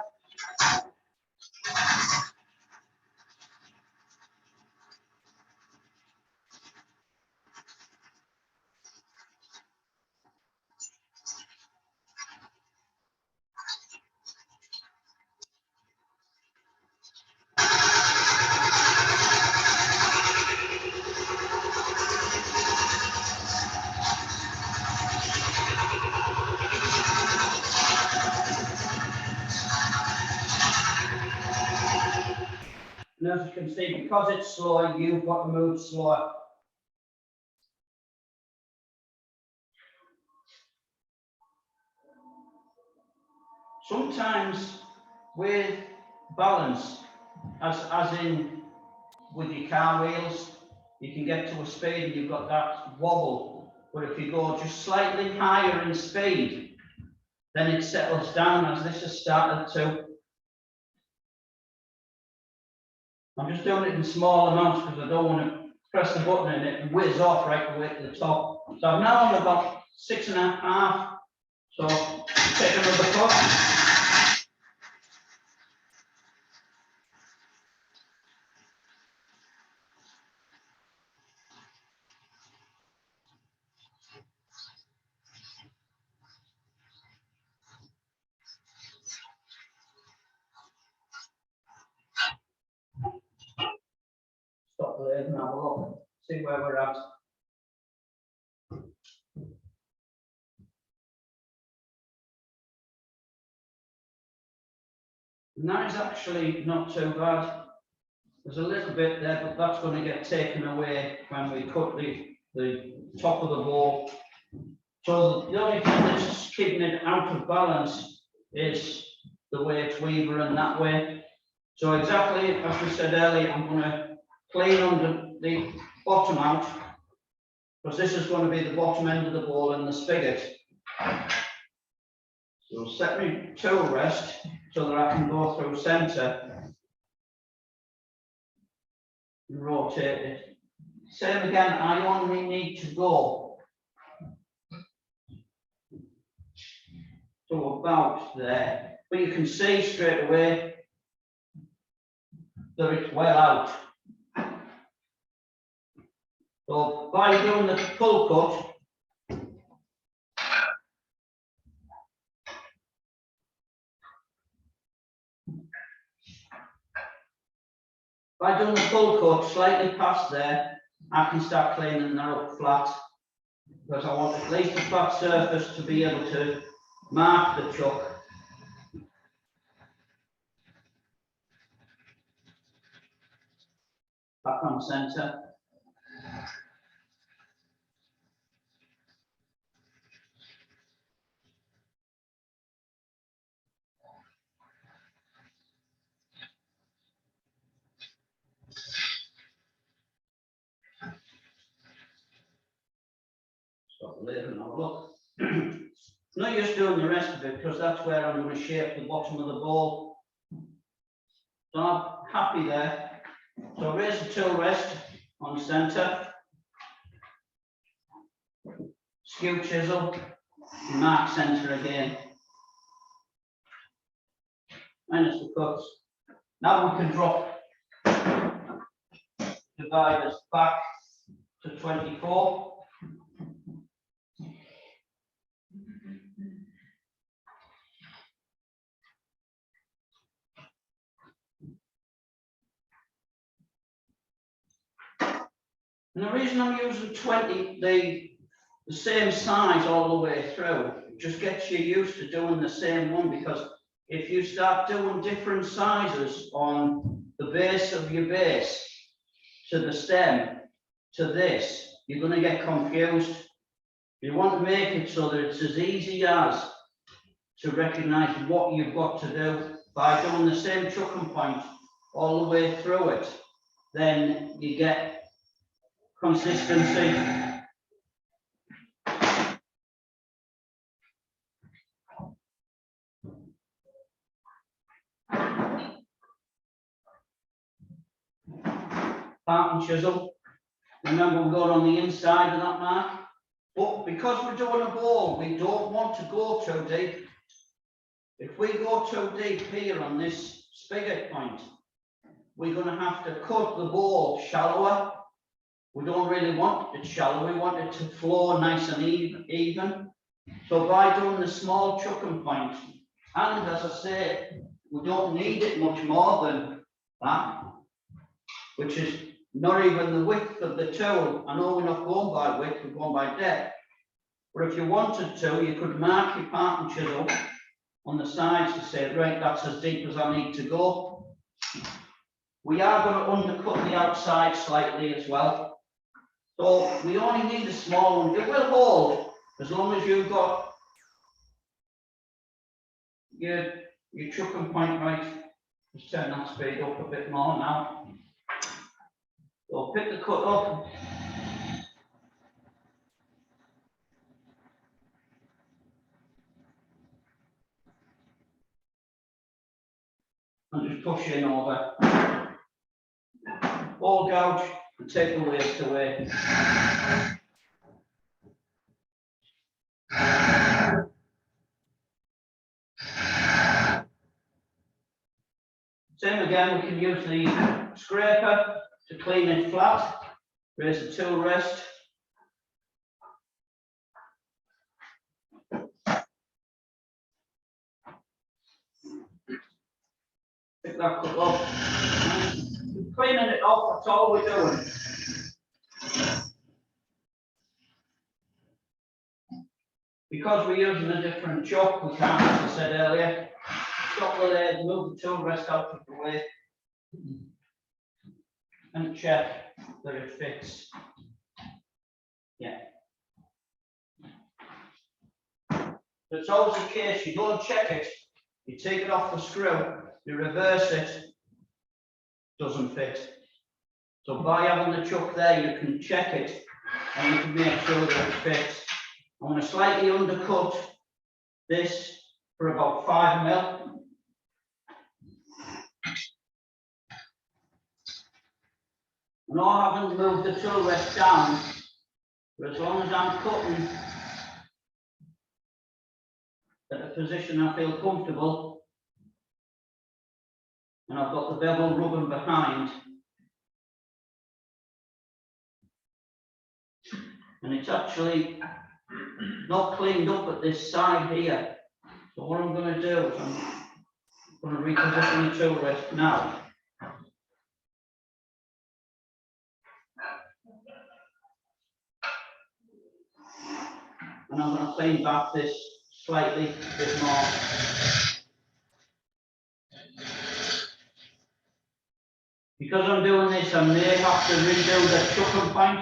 And as you can see, because it's slow, you've got to move slower. Sometimes with balance, as in with your car wheels, you can get to a speed and you've got that wobble. But if you go just slightly higher in speed, then it settles down, as this has started to. I'm just doing it in small amounts because I don't want to press the button and it whiz off right the way to the top. So I'm now on about 6.5. So take another push. the lathe and have a look, see where we're at. And that is actually not too bad. There's a little bit there, but that's going to get taken away when we cut the top of the bowl. So the only thing that's keeping it out of balance is the way it's weavering that way. So exactly as we said earlier, I'm going to clean under the bottom out, because this is going to be the bottom end of the bowl in the spigot. So set me tool rest so that I can go through centre and rotate it. Same again, I only need to go to about there, but you can see straight away that it's well out. So by doing the pull cut, by doing the pull cut slightly past there, I can start cleaning that up flat, because I want at least a flat surface to be able to mark the chuck. Back on centre. Stop the lid and have a look. Not just doing the rest of it, because that's where I'm going to shape the bottom of the bowl. So I'm happy there. So raise the tool rest on centre. Skew chisel, mark centre again. Minus the cuts. Now we can drop dividers back to 24. And the reason I'm using 20, the same size all the way through, just gets you used to doing the same one, because if you start doing different sizes on the base of your base to the stem to this, you're going to get confused. You want to make it so that it's as easy as to recognize what you've got to do by doing the same chucking point all the way through it. Then you get consistency. Part and chisel. Remember, we've got on the inside of that mark. But because we're doing a bowl, we don't want to go too deep. If we go too deep here on this spigot point, we're going to have to cut the bowl shallower. We don't really want it shallow, we want it to flow nice and even. So by doing the small chucking point, and as I say, we don't need it much more than that, which is not even the width of the tool. I know we're not going by width, we're going by depth. But if you wanted to, you could mark your part and chisel on the sides to say, right, that's as deep as I need to go. We are going to undercut the outside slightly as well. So we only need a small one. It will hold as long as you've got your chucking point right. Just turn that speed up a bit more now. So pick the cut up. And just push in over. Ball gouge and take the waste away. Same again, we can use the scraper to clean it flat. Raise the tool rest. Pick that cut up. cleaning it off, that's all we're doing. Because we're using a different chuck, we can't, as I said earlier, stop the lathe, move the tool rest out of the way, and check that it fits. Yeah. But it's always the case, you don't check it, you take it off the screw, you reverse it, doesn't fit. So by having the chuck there, you can check it and you can make sure that it fits. I'm going to slightly undercut this for about 5 mil. And I haven't moved the tool rest down, but as long as I'm cutting at a position I feel comfortable, and I've got the bevel rubbing behind, and it's actually not cleaned up at this side here. So what I'm going to do is I'm going to reposition the tool rest now. And I'm going to clean back this slightly a bit more. Because I'm doing this, I may have to redo the chucking point.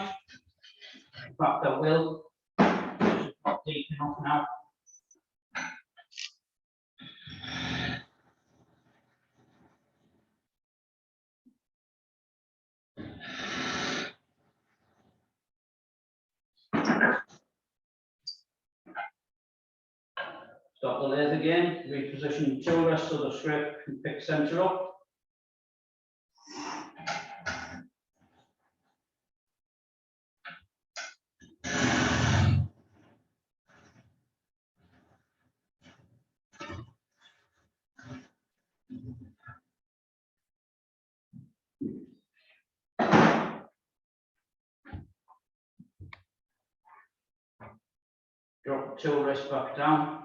In fact, I will. It's not deep enough now. Stop the lathe again, reposition the tool rest so the scrape can pick center up. Drop the tool rest back down.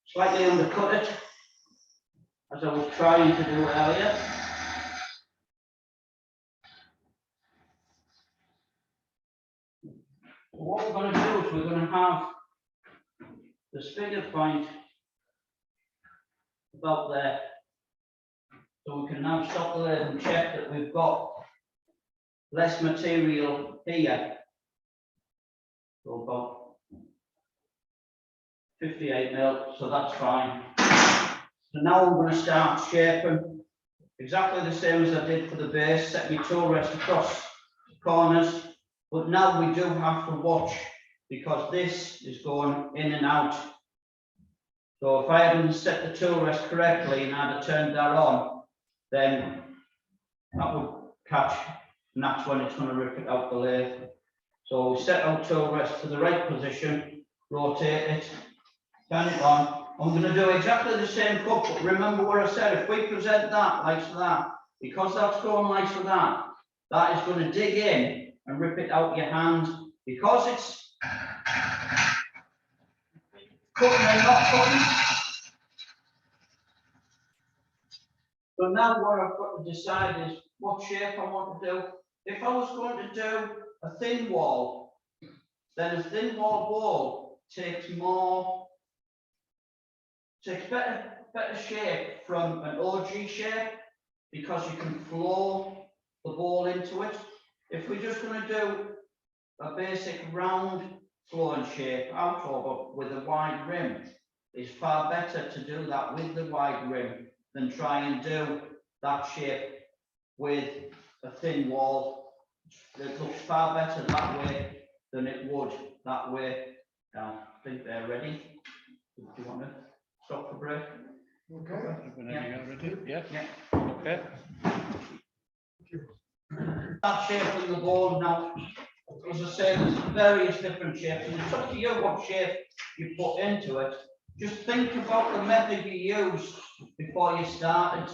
Slightly undercut it, as I was trying to do earlier. What we're going to do is we're going to have the spigot point about there. So we can now stop the lathe and check that we've got less material here. So about 58 mil, so that's fine. So now I'm going to start shaping exactly the same as I did for the base, set my tool rest across the corners, but now we do have to watch because this is going in and out. So if I hadn't set the tool rest correctly and I'd have turned that on, then that would catch, and that's when it's going to rip it out the lathe. So we set our tool rest to the right position, rotate it, turn it on. I'm going to do exactly the same cut, but remember what I said, if we present that like that, because that's going like that, that is going to dig in and rip it out your hand. Because it's cutting and not cutting. So now what I've got to decide is what shape I want to do. If I was going to do a thin wall, then a thin wall ball takes better shape from an OG shape because you can flow the ball into it. If we're just going to do a basic round flowing shape out over with a wide rim, it's far better to do that with the wide rim than try and do that shape with a thin wall. It looks far better that way than it would that way. I think they're ready. Do you want to stop for break? Okay. Whenever you're ready. Yeah. Yeah. Okay. That shape of the ball now, as I say, there's various different shapes, and it's up to you what shape you put into it. Just think about the method you used before you started.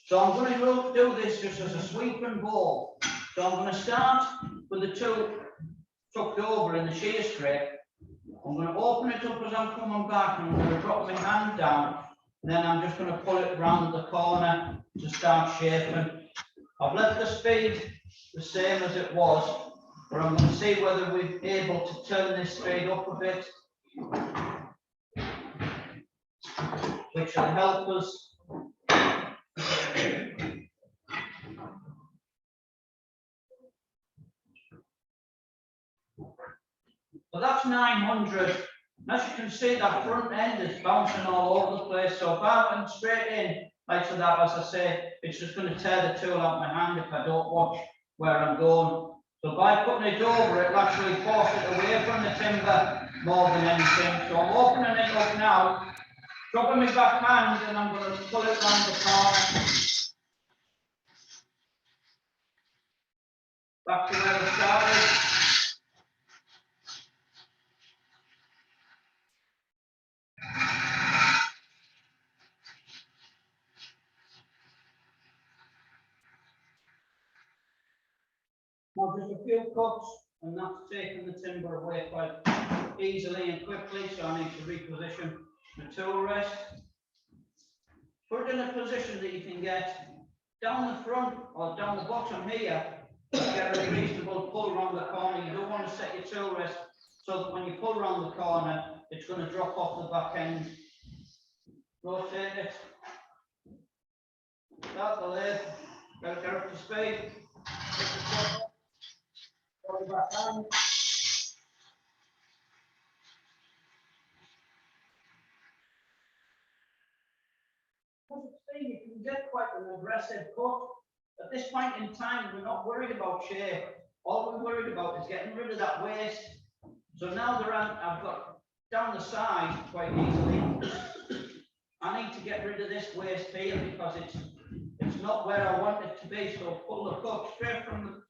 So I'm going to do this just as a sweeping ball. So I'm going to start with the tool tucked over in the shear scrape, I'm going to open it up as I'm coming back, and I'm going to drop my hand down. And then I'm just going to pull it round the corner to start shaping. I've left the speed the same as it was, but I'm going to see whether we're able to turn this speed up a bit, which will help us. So that's 900. As you can see, that front end is bouncing all over the place. So if I went straight in, like so that, as I say, it's just going to tear the tool out of my hand if I don't watch where I'm going. So by putting it over, it'll actually force it away from the timber more than anything. So I'm opening it up now, dropping my back hand, and I'm going to pull it round the corner. Back to where I started. Now just a few cuts, and that's taking the timber away quite easily and quickly, so I need to reposition the tool rest. Put it in a position that you can get down the front or down the bottom here, get a reasonable pull around the corner. You don't want to set your tool rest so that when you pull around the corner, it's going to drop off the back end. Rotate it. Start the lathe, get up to speed. Back hand. You can get quite an aggressive cut. At this point in time, we're not worried about shape. All we're worried about is getting rid of that waste. So now I've got down the side quite easily. I need to get rid of this waste here because it's not where I want it to be. So pull the cut straight from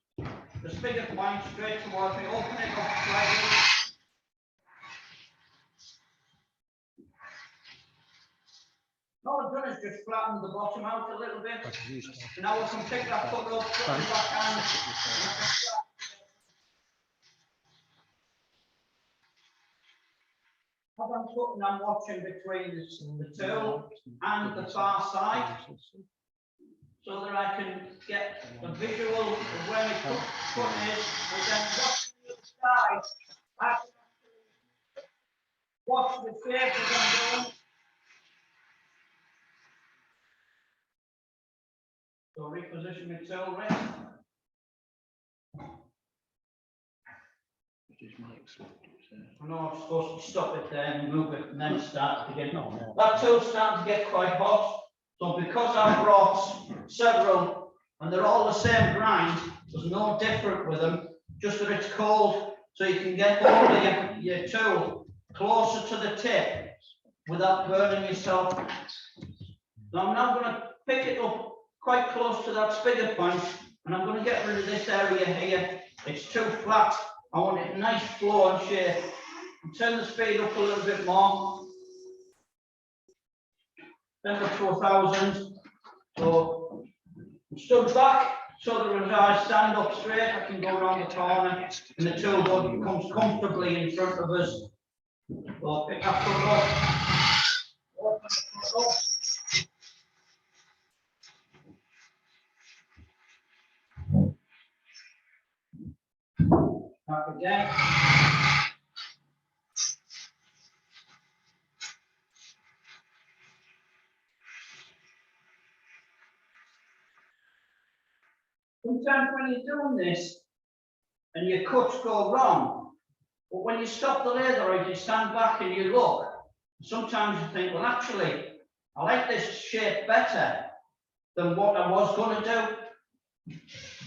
the spigot point straight towards me. Open it up slightly. All I've done is just flatten the bottom out a little bit. So now I can pick that cut up, put the back hand. As I'm cutting, I'm watching between the tool and the far side, so that I can get a visual of where my cut is, and then watching the other side, I can watch the shape as I'm going. So reposition my tool rest. I know I'm supposed to stop it there and move it and then start it again. No. That tool's starting to get quite hot. So because I've brought several and they're all the same grind, there's no different with them, just that it's cold, so you can get hold of your tool closer to the tip without burning yourself. Now I'm now going to pick it up quite close to that spigot point, and I'm going to get rid of this area here. It's too flat. I want it nice flow and shape. And turn the speed up a little bit more. Then up to 1,000. So I'm stood back so that as I stand up straight, I can go around the corner and the tool comes comfortably in front of us. So pick that foot up. Open the foot up. Back again. Sometimes when you're doing this and your cuts go wrong, but when you stop the lathe or if you stand back and you look, sometimes you think, well, actually, I like this shape better than what I was going to do.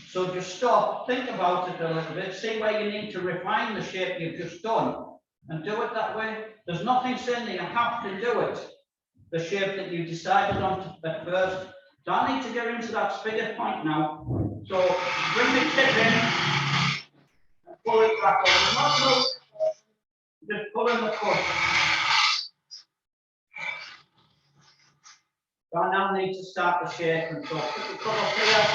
So just stop, think about it a little bit, see where you need to refine the shape you've just done and do it that way. There's nothing saying that you have to do it the shape that you decided on at first. So I need to get into that spigot point now. So bring the tip in and pull it back over. Not move, just pull in the foot. So I now need to start the shape, and so put the cut up here.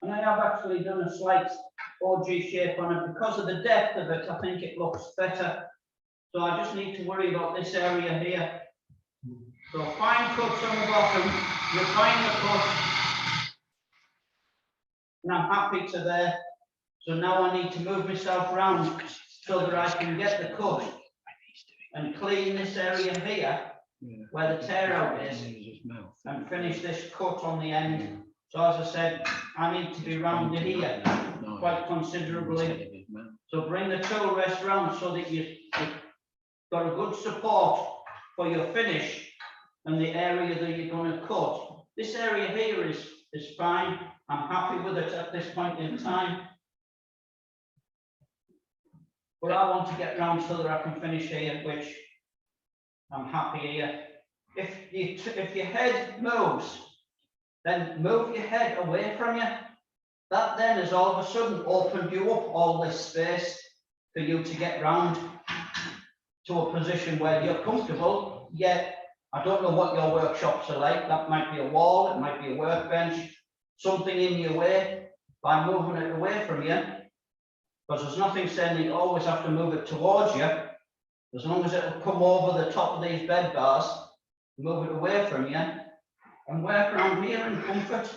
And I have actually done a slight OG shape on it because of the depth of it. I think it looks better. So I just need to worry about this area here. So fine cuts on the bottom, refine the cut. And I'm happy to there. So now I need to move myself around so that I can get the cut and clean this area here where the tear out is and finish this cut on the end. So as I said, I need to be rounded here quite considerably. So bring the tool rest round so that you've got a good support for your finish and the area that you're going to cut. This area here is fine. I'm happy with it at this point in time. But I want to get round so that I can finish here, which I'm happy here. If your head moves, then move your head away from you. That then has all of a sudden opened you up all this space for you to get round to a position where you're comfortable. Yet, I don't know what your workshops are like. That might be a wall, it might be a workbench, something in your way. By moving it away from you, because there's nothing saying that you always have to move it towards you. As long as it'll come over the top of these bed bars, move it away from you and work around here in comfort.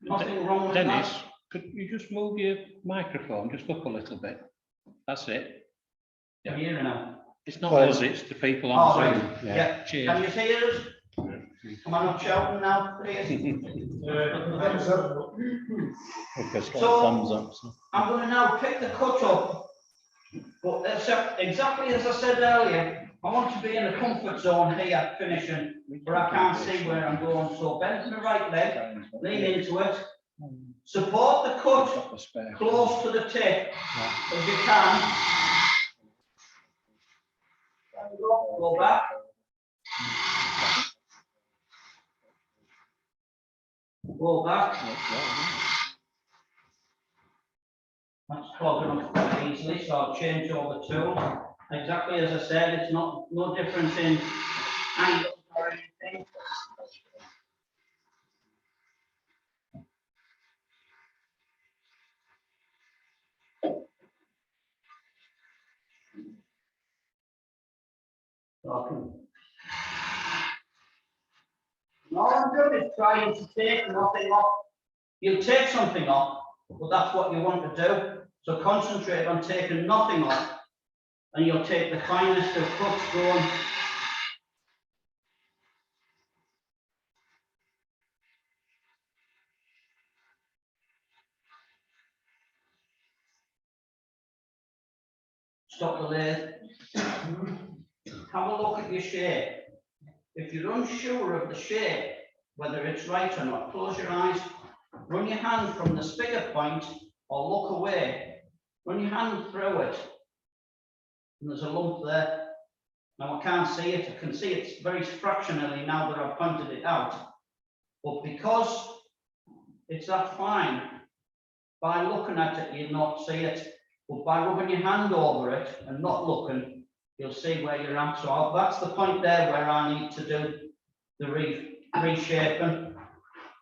Nothing wrong with Dennis, that. could you just move your microphone just up a little bit? That's it. Can you hear me now? It's not us, it's the people on Oh, Zoom. right. Yeah. Cheers. Can you hear us? Am I not shouting now, please? So, thumbs up. So. I'm going to now pick the cut up, but exactly as I said earlier, I want to be in a comfort zone here, finishing, where I can't see where I'm going. So bend my right leg, lean into it, support the cut close to the tip as you can. Go back. Go back. That's clogging up quite easily, so I'll change all the tools. Exactly as I said, it's no difference in angles or anything. All I'm doing is trying to take nothing off. You'll take something off, but that's what you want to do. So concentrate on taking nothing off, and you'll take the finest of cuts going. Stop the lathe. Have a look at your shape. If you're unsure of the shape, whether it's right or not, close your eyes, run your hand from the spigot point or look away. Run your hand through it. And there's a lump there. Now I can't see it. I can see it very fractionally now that I've pointed it out. But because it's that fine, by looking at it, you'll not see it. But by rubbing your hand over it and not looking, you'll see where you're at. So that's the point there where I need to do the reshaping.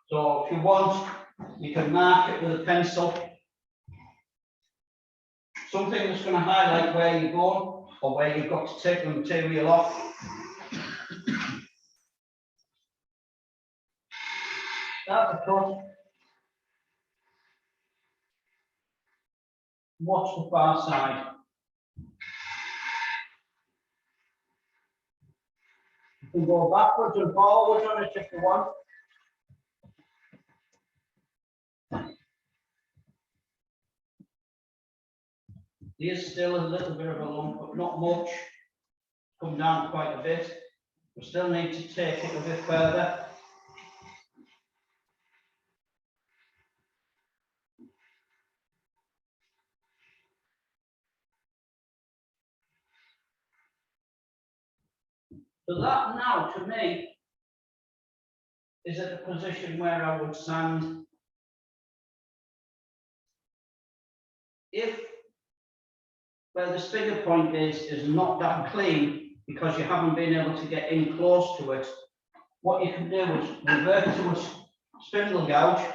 So if you want, you can mark it with a pencil. Something that's going to highlight where you're going or where you've got to take the material off. Start the cut. Watch the far side. You can go backwards and forwards on it if you want. There's still a little bit of a lump, but not much. Come down quite a bit. We still need to take it a bit further. So that now, to me, is at a position where I would sand. If where the spigot point is not that clean because you haven't been able to get in close to it, what you can do is revert to a spindle gouge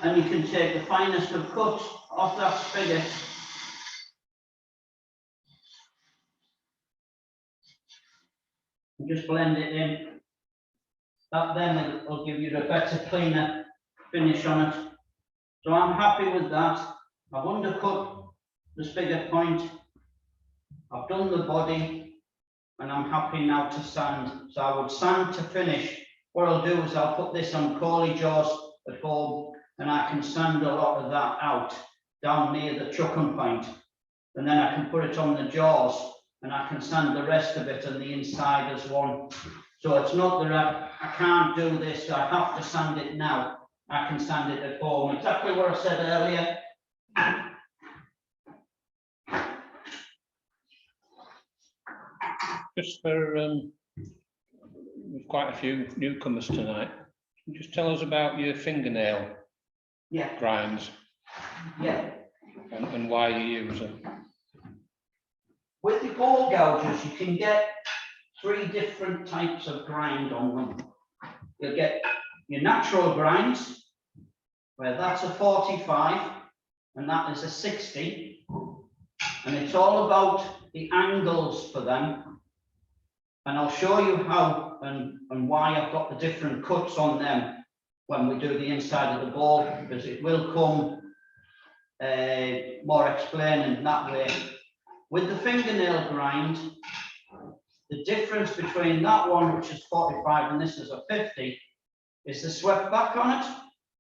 and you can take the finest of cuts off that spigot. And just blend it in. That then will give you a better, cleaner finish on it. So I'm happy with that. I've undercut the spigot point. I've done the body, and I'm happy now to sand. So I would sand to finish. What I'll do is I'll put this on Coley jaws at home, and I can sand a lot of that out down near the chucking point. And then I can put it on the jaws, and I can sand the rest of it on the inside as one. So it's not that I can't do this, I have to sand it now. I can sand it at home. Exactly what I said earlier. Just for we've quite a few newcomers tonight. Can you just tell us about your fingernail grinds? Yeah. And why you use them. With the ball gouges, you can get 3 different types of grind on them. You'll get your natural grinds, where that's a 45 and that is a 60. And it's all about the angles for them. And I'll show you how and why I've got the different cuts on them when we do the inside of the ball, because it will come more explaining that way. With the fingernail grind, the difference between that one, which is 45, and this is a 50, is the swept back on it.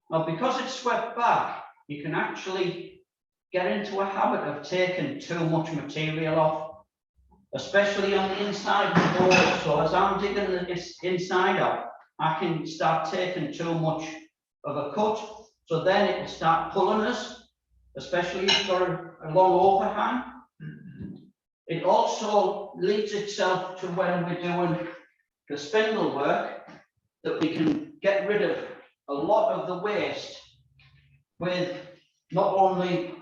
Now, because it's swept back, you can actually get into a habit of taking too much material off, especially on the inside of the ball. So as I'm digging this inside out, I can start taking too much of a cut. So then it will start pulling us, especially if you've got a long overhang. It also leads itself to when we're doing the spindle work, that we can get rid of a lot of the waste with not only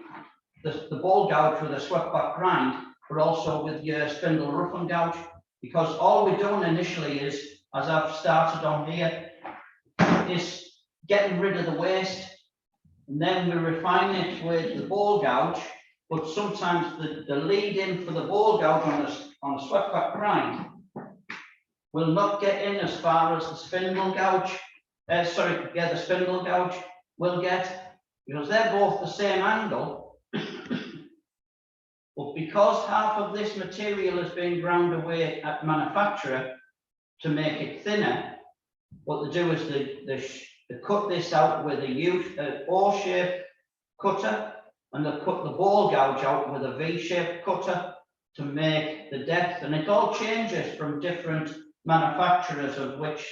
the ball gouge with a swept back grind, but also with your spindle roughing gouge, because all we're doing initially is, as I've started on here, is getting rid of the waste, and then we refine it with the ball gouge. But sometimes the lead in for the ball gouge on a swept back grind will not get in as far as the spindle gouge. The spindle gouge will get, because they're both the same angle. But because half of this material has been ground away at manufacturer to make it thinner, what they do is they cut this out with a O-shaped cutter, and they cut the ball gouge out with a V-shaped cutter to make the depth. And it all changes from different manufacturers of which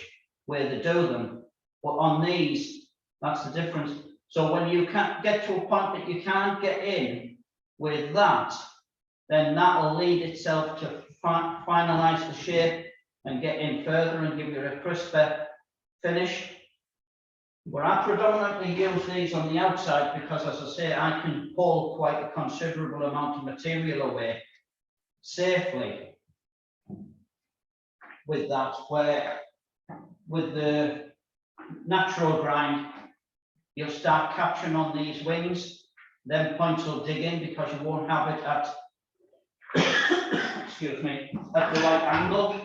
way they do them. But on these, that's the difference. So when you can't get to a point that you can't get in with that, then that will lead itself to finalize the shape and get in further and give you a crisper finish. But I predominantly use these on the outside because, as I say, I can pull quite a considerable amount of material away safely with that, where with the natural grind, you'll start catching on these wings, then points will dig in because you won't have it at excuse me, at the right angle.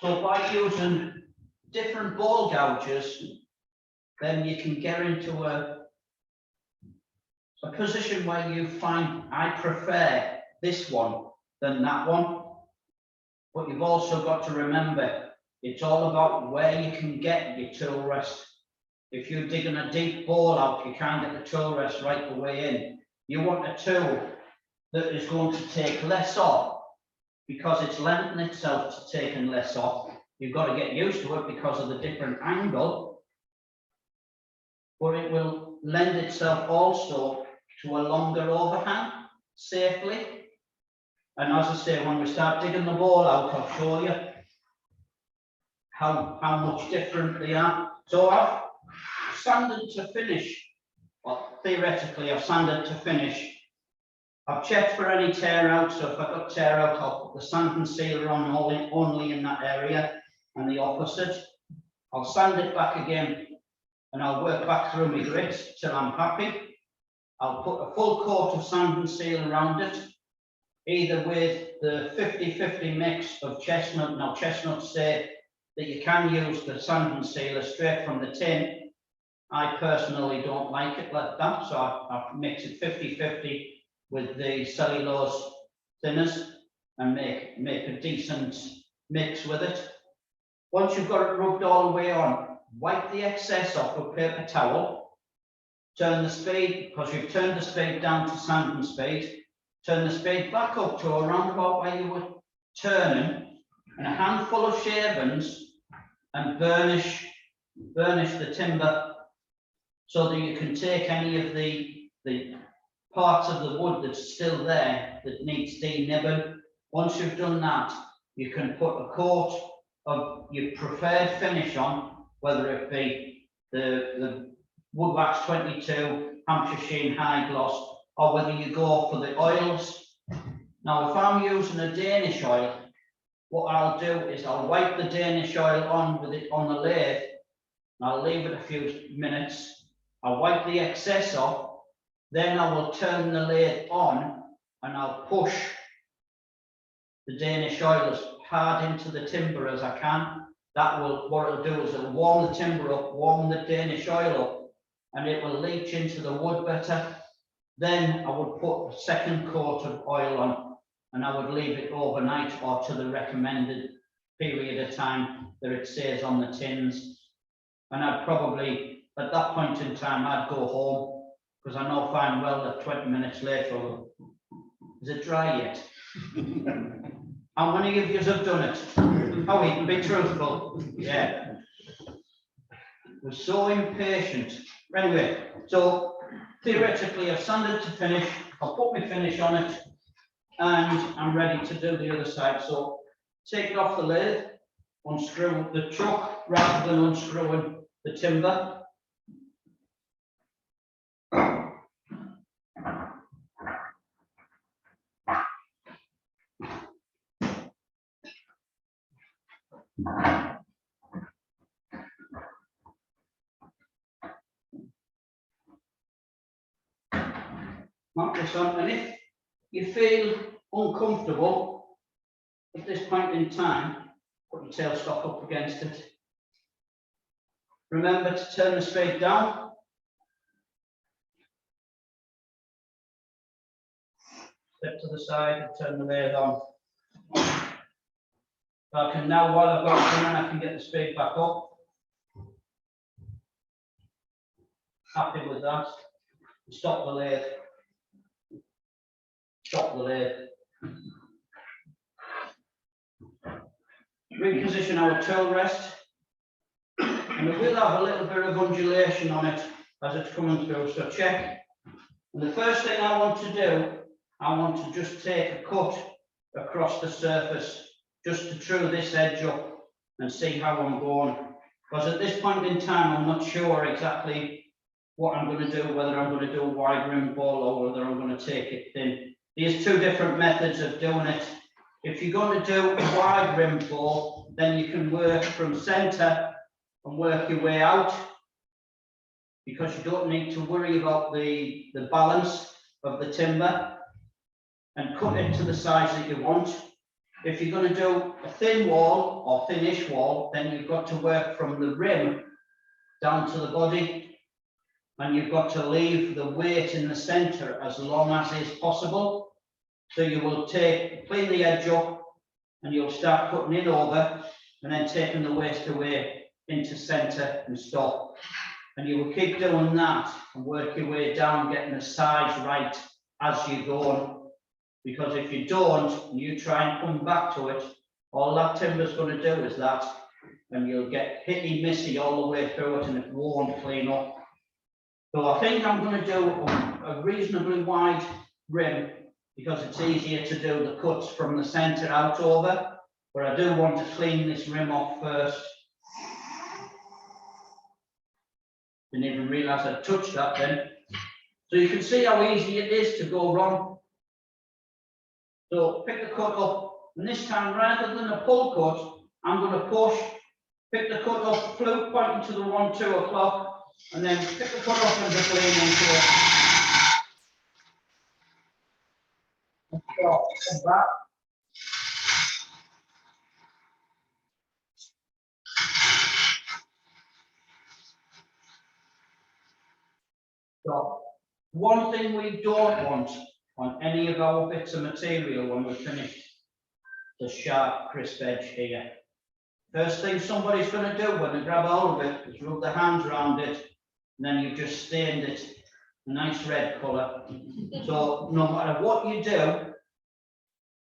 So by using different ball gouges, then you can get into a position where you find, I prefer this one than that one. But you've also got to remember, it's all about where you can get your tool rest. If you're digging a deep ball out, you can't get the tool rest right the way in. You want a tool that is going to take less off, because it's lending itself to taking less off. You've got to get used to it because of the different angle, but it will lend itself also to a longer overhang safely. And as I say, when we start digging the ball out, I'll show you how much different they are. So I've sanded to finish, or theoretically I've sanded to finish. I've checked for any tear out, so if I've got tear out, I'll put the sand and sealer on only in that area. and the opposite. I'll sand it back again and I'll work back through my grit till I'm happy. I'll put a full coat of sand and seal around it, either with the 50-50 mix of chestnut. Now chestnuts say that you can use the sand and sealer straight from the tin. I personally don't like it like that, so I mix it 50-50 with the cellulose thinners and make a decent mix with it. Once you've got it rubbed all the way on, wipe the excess off with a paper towel, turn the speed, because you've turned the speed down to sanding speed, turn the speed back up to around about where you were turning, and a handful of shavings, and burnish the timber so that you can take any of the parts of the wood that's still there that needs denibbing. Once you've done that, you can put a coat of your preferred finish on, whether it be the wood wax 22, Hampshire Sheen high gloss, or whether you go for the oils. Now, if I'm using a Danish oil, what I'll do is I'll wipe the Danish oil on with it on the lathe. I'll leave it a few minutes. I'll wipe the excess off. Then I will turn the lathe on and I'll push the Danish oil as hard into the timber as I can. That will, what it'll do is it'll warm the timber up, warm the Danish oil up, and it will leach into the wood better. Then I would put a second coat of oil on and I would leave it overnight or to the recommended period of time that it says on the tins. And I'd probably, at that point in time, I'd go home because I know fine well that 20 minutes later, is it dry yet? How many of you have done it? Oh, you can be truthful. Yeah. We're so impatient. Anyway, so theoretically, I've sanded to finish. I'll put my finish on it and I'm ready to do the other side. So take it off the lathe, unscrew the truck rather than unscrewing the timber. Mark this on, and if you feel uncomfortable at this point in time, put your tailstock up against it. Remember to turn the speed down. Step to the side and turn the lathe on. I can now, while I've got it in, I can get the speed back up. Happy with that. Stop the lathe. Stop the lathe. Reposition our tool rest. And it will have a little bit of undulation on it as it's coming through, so check. And the first thing I want to do, I want to just take a cut across the surface, just to true this edge up and see how I'm going. Because at this point in time, I'm not sure exactly what I'm going to do, whether I'm going to do a wide rim ball or whether I'm going to take it thin. There's two different methods of doing it. If you're going to do a wide rim ball, then you can work from center and work your way out, because you don't need to worry about the balance of the timber, and cut it to the size that you want. If you're going to do a thin wall or thinnish wall, then you've got to work from the rim down to the body, and you've got to leave the weight in the center as long as is possible. So you will clean the edge up and you'll start cutting it over and then taking the waste away into center and stop. And you will keep doing that and work your way down, getting the size right as you go on. Because if you don't, and you try and come back to it, all that timber's going to do is that, and you'll get hitty missy all the way through it and it won't clean up. So I think I'm going to do a reasonably wide rim because it's easier to do the cuts from the center out over, but I do want to clean this rim off first. Didn't even realize I touched that then. So you can see how easy it is to go wrong. So pick the cut up, and this time rather than a pull cut, I'm going to push pick the cut up, flute pointing to the 1, 2 o'clock, and then pick the cut up and just lean into it. So, come back. So, one thing we don't want on any of our bits of material when we're finished, the sharp, crisp edge here. First thing somebody's going to do when they grab hold of it is rub their hands around it, and then you've just stained it a nice red colour. So no matter what you do,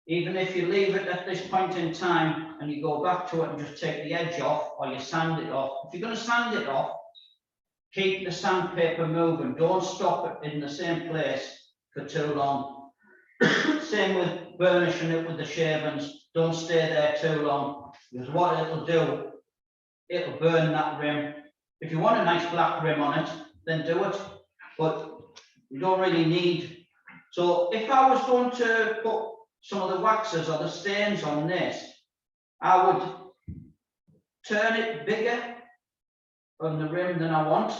even if you leave it at this point in time and you go back to it and just take the edge off, or you sand it off, if you're going to sand it off, keep the sandpaper moving. Don't stop it in the same place for too long. Same with burnishing it with the shavings. Don't stay there too long, because what it'll do, it'll burn that rim. If you want a nice black rim on it, then do it, but you don't really need. So if I was going to put some of the waxes or the stains on this, I would turn it bigger on the rim than I want.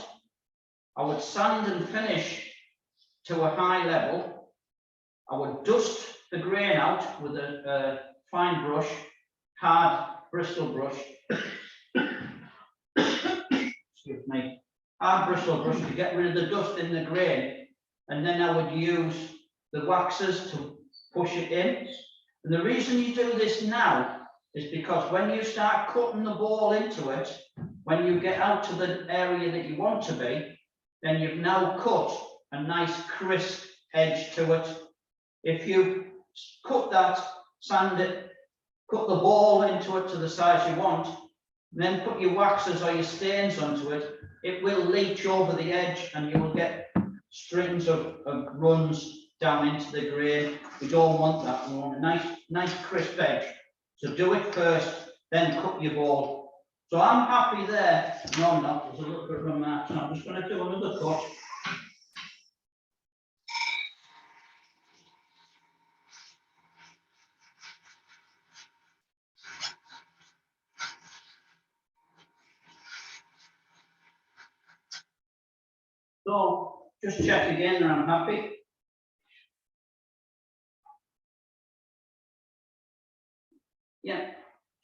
I would sand and finish to a high level. I would dust the grain out with a fine brush, hard bristle brush. Excuse me, hard bristle brush to get rid of the dust in the grain, and then I would use the waxes to push it in. And the reason you do this now is because when you start cutting the ball into it, when you get out to the area that you want to be, then you've now cut a nice crisp edge to it. If you cut that, sand it, cut the ball into it to the size you want, then put your waxes or your stains onto it, it will leach over the edge and you will get strings of runs down into the grain. We don't want that. We want a nice crisp edge. So do it first, then cut your ball. So I'm happy there. No, I'm not. There's a little bit of that. So I'm just going to do another cut. So just check again and I'm happy. Yeah.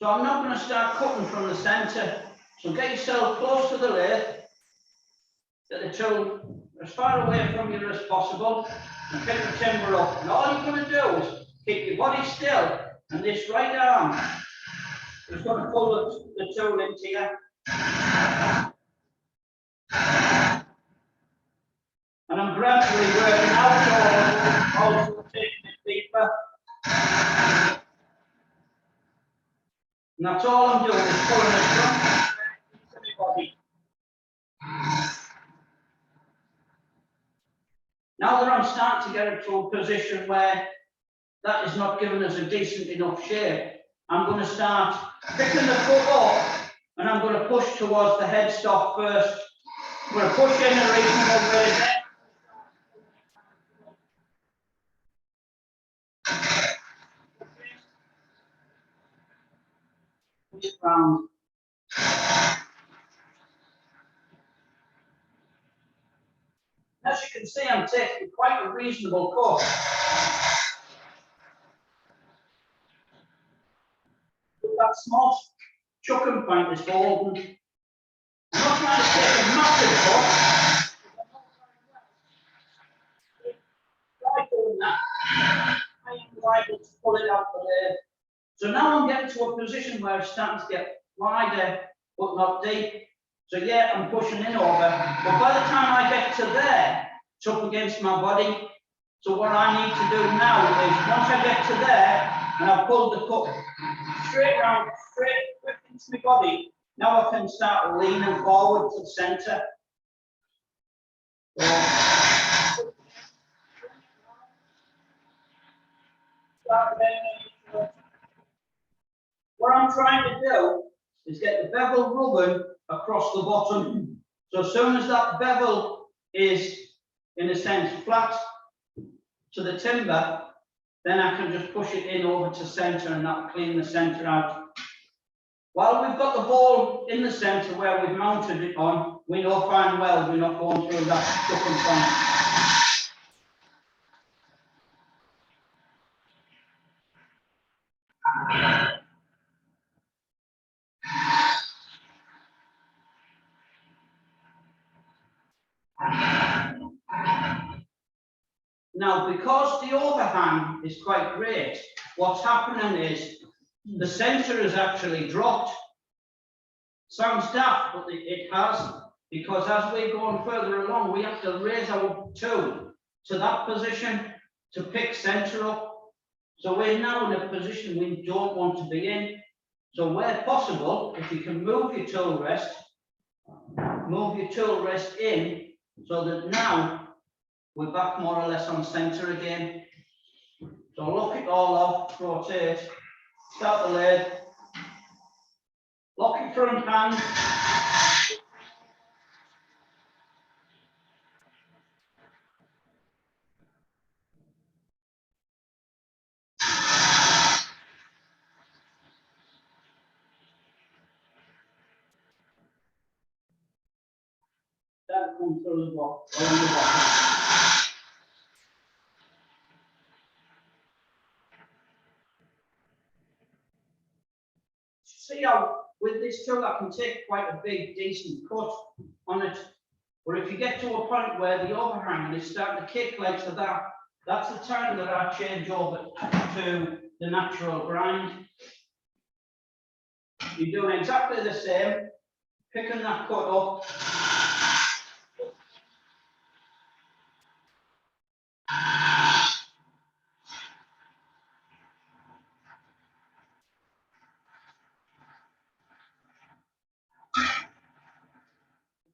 So I'm not going to start cutting from the centre. So get yourself close to the lathe. Get the tool as far away from you as possible and pick the timber up. And all you're going to do is keep your body still, and this right arm is going to pull the tool into you. And I'm gradually working out, also taking it deeper. And that's all I'm doing is pulling it from my body. Now that I'm starting to get it to a position where that is not giving us a decent enough shape, I'm going to start picking the foot up and I'm going to push towards the headstock first. I'm going to push in a reasonable way there. Round. As you can see, I'm taking quite a reasonable cut. That small chucking point is golden. I'm not trying to take a massive cut. By doing that, I am able to pull it out the lathe. So now I'm getting to a position where it's starting to get wider, but not deep. So yeah, I'm pushing in over. But by the time I get to there, it's up against my body. So what I need to do now is, once I get to there, and I've pulled the cut straight round, straight into my body, now I can start leaning forward to the centre. What I'm trying to do is get the bevel rubbing across the bottom. So as soon as that bevel is, in a sense, flat to the timber, then I can just push it in over to centre and that'll clean the centre out. While we've got the ball in the centre where we've mounted it on, we know fine well we're not going through that stuff in front. Now, because the overhang is quite great, what's happening is the centre is actually dropped. Sounds daft, but it has, because as we're going further along, we have to raise our toe to that position to pick centre up. So we're now in a position we don't want to be in. So where possible, if you can move your tool rest in, so that now we're back more or less on centre again. So lock it all off, rotate, start the lathe, lock your front hand. That comes through the box, along the bottom. See how with this tool I can take quite a big decent cut on it, but if you get to a point where the overhang is starting to kick like so that's the time that I change over to the natural grind. You're doing exactly the same, picking that cut up.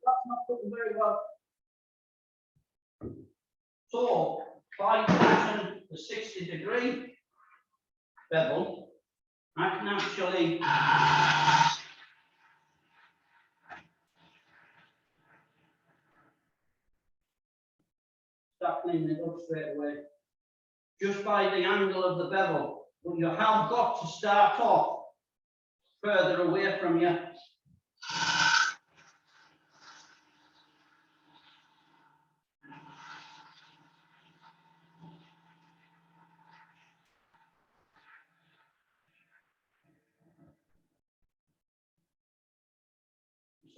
That's not cutting very well. So by using the 60-degree bevel, I can actually start cleaning it up straight away, just by the angle of the bevel. But you have got to start off further away from you.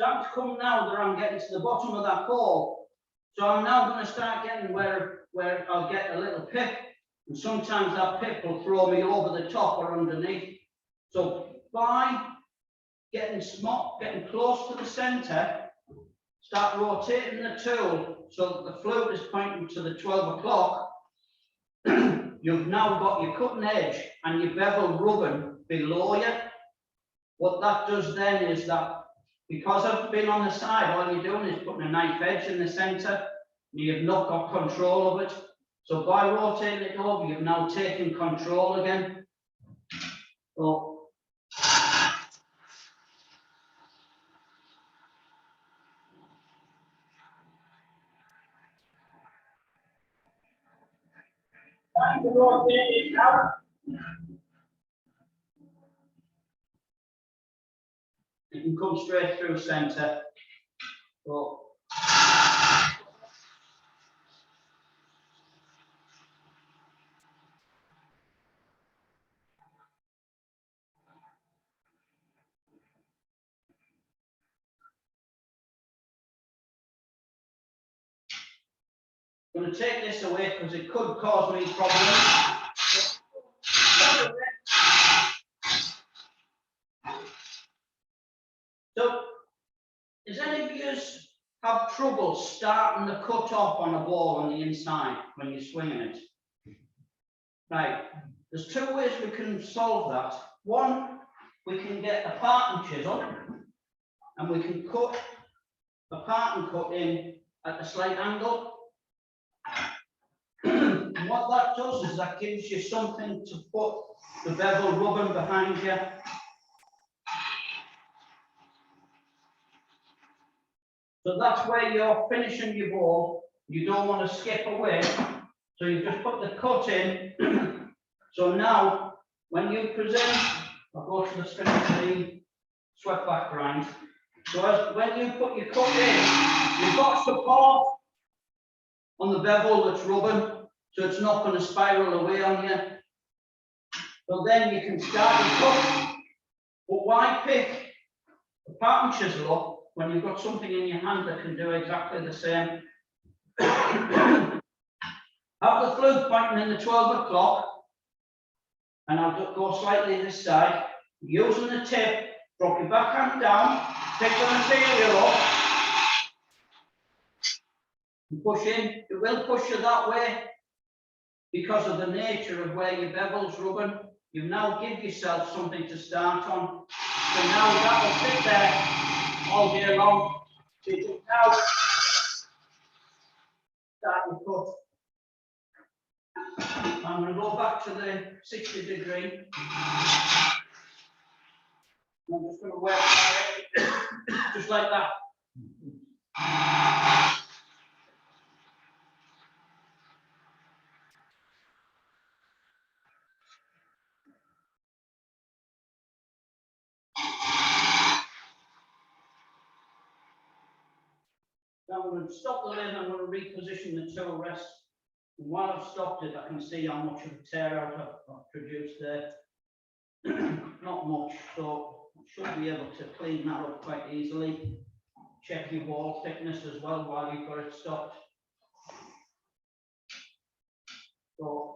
Starting to come now that I'm getting to the bottom of that hole. So I'm now going to start getting where I'll get a little pip, and sometimes that pip will throw me over the top or underneath. So by getting close to the centre, start rotating the tool so that the flute is pointing to the 12 o'clock. You've now got your cutting edge and your bevel rubbing below you. What that does then is that, because I've been on the side, all you're doing is putting a knife edge in the centre, and you've not got control of it. So by rotating it over, you've now taken control again. So time to rotate it now. You can come straight through centre. So I'm going to take this away because it could cause me problems. So, does any of you have trouble starting the cut off on a ball on the inside when you're swinging it? Right, there's two ways we can solve that. One, we can get a part and chisel, and we can cut a part and cut in at a slight angle. And what that does is that gives you something to put the bevel rubbing behind you. So that's where you're finishing your ball. You don't want to skip away. So you just put the cut in. So now, when you present, I'll go to the spinning swept back grind. So when you put your cut in, you've got support on the bevel that's rubbing, so it's not going to spiral away on you. So then you can start your cut. But why pick a pattern chisel up when you've got something in your hand that can do exactly the same? Have the flute pointing in the 12 o'clock, and I'll go slightly this side. Using the tip, drop your backhand down, pick the material up, and push in. It will push you that way because of the nature of where your bevel's rubbing. You now give yourself something to start on. So now that will sit there all day long. So you just now start your cut. I'm going to go back to the 60 degree. I'm just going to work just like that. Now I'm going to stop the lid. I'm going to reposition the tool rest. And while I've stopped it, I can see how much of a tear out I've produced there. Not much, so I should be able to clean that up quite easily. Check your wall thickness as well while you've got it stopped. So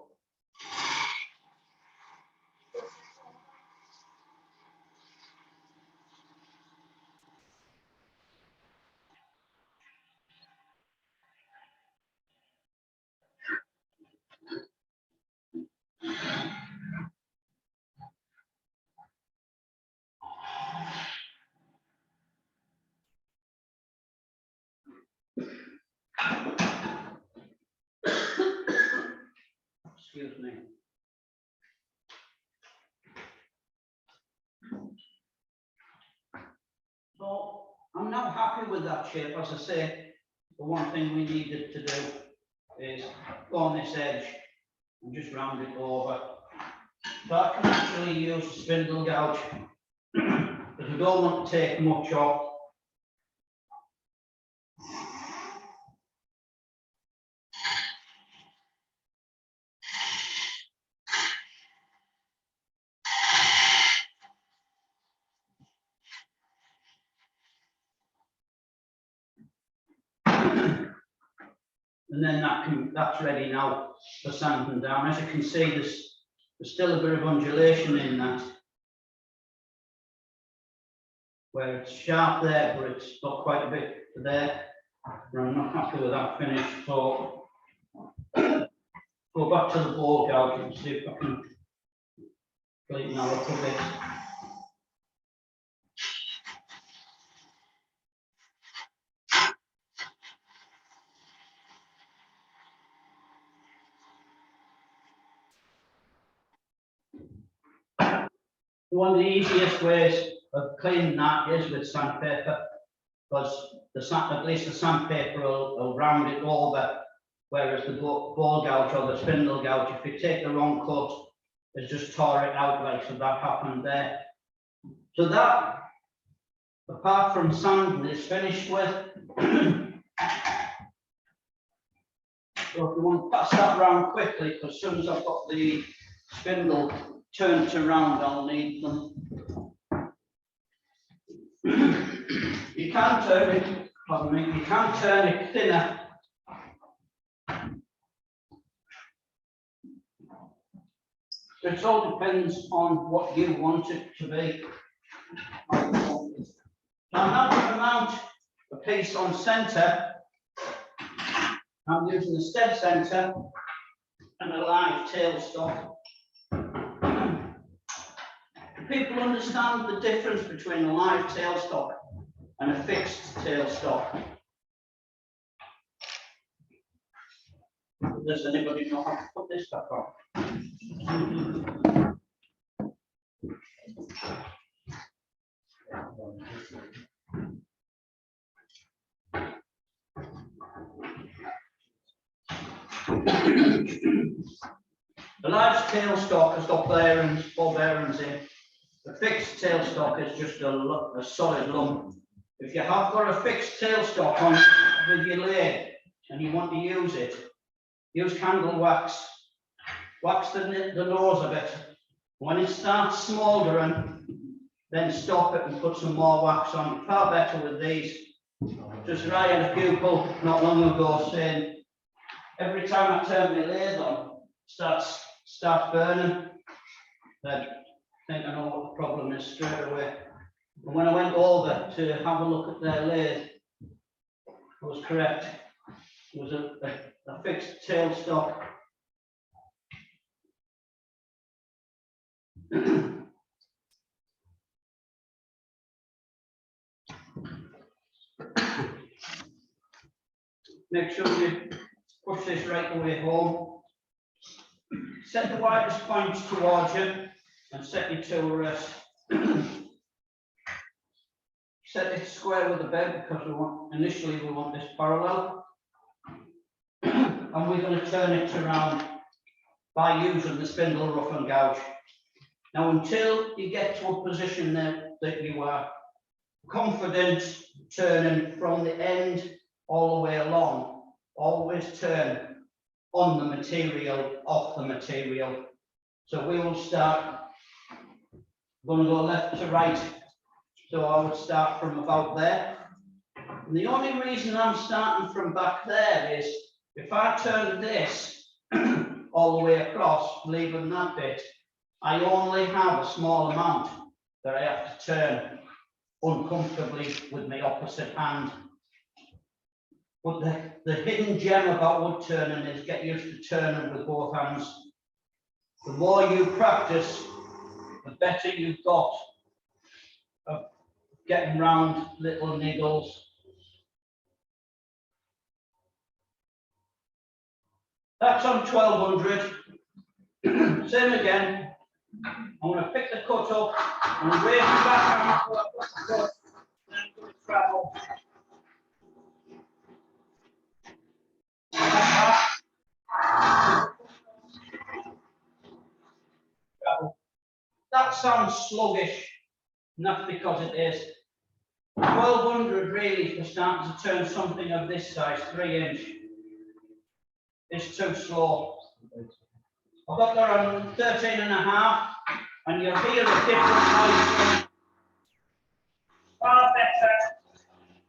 excuse me. So I'm now happy with that shape. As I say, the one thing we needed to do is go on this edge and just round it over. So I can actually use the spindle gouge because we don't want to take much off. And then that's ready now for sanding down. As you can see, there's still a bit of undulation in that, where it's sharp there, but it's got quite a bit there. And I'm not happy with that finish, so go back to the ball gouge and see if I can clean that up a bit. One of the easiest ways of cleaning that is with sandpaper, because at least the sandpaper will round it over, whereas the ball gouge or the spindle gouge, if you take the wrong cut, it's just tore it out like so that happened there. So that, apart from sanding, is finished with. So if you want to pass that round quickly, because as soon as I've got the spindle turned around, I'll need them. You can turn it, pardon me, you can turn it thinner. It all depends on what you want it to be. I'm now going to mount a piece on centre. I'm using a stem centre and a live tailstock. People understand the difference between a live tailstock and a fixed tailstock. Does anybody know how to put this back on? The live tailstock has got bearings, 4 bearings in. A fixed tailstock is just a solid lump. If you have got a fixed tailstock on with your lathe and you want to use it, use candle wax. Wax the nose of it. When it starts smouldering, then stop it and put some more wax on. Far better with these. Just right at a pupil not long ago saying, every time I turn my lathe on, starts burning. I think I know what the problem is straight away. And when I went over to have a look at their lathe, I was correct. It was a fixed tailstock. Make sure you push this right the way home. Set the widest points towards you and set your tool rest. Set it square with the bed because initially we want this parallel. And we're going to turn it around by using the spindle rough and gouge. Now, until you get to a position that you are confident turning from the end all the way along, always turn on the material, off the material. So we will start, going to go left to right. So I would start from about there. And the only reason I'm starting from back there is if I turn this all the way across, leaving that bit, I only have a small amount that I have to turn uncomfortably with my opposite hand. But the hidden gem about wood turning is get used to turning with both hands. The more you practice, the better you've got of getting round little niggles. That's on 1200. Same again. I'm going to pick the cut up and raise the back hand so I've got the cut, then I'm going to travel. That sounds sluggish, and that's because it is. 1200 really for starting to turn something of this size, 3 inch, is too slow. I've got that on 13.5, and you'll hear a different noise. Far better,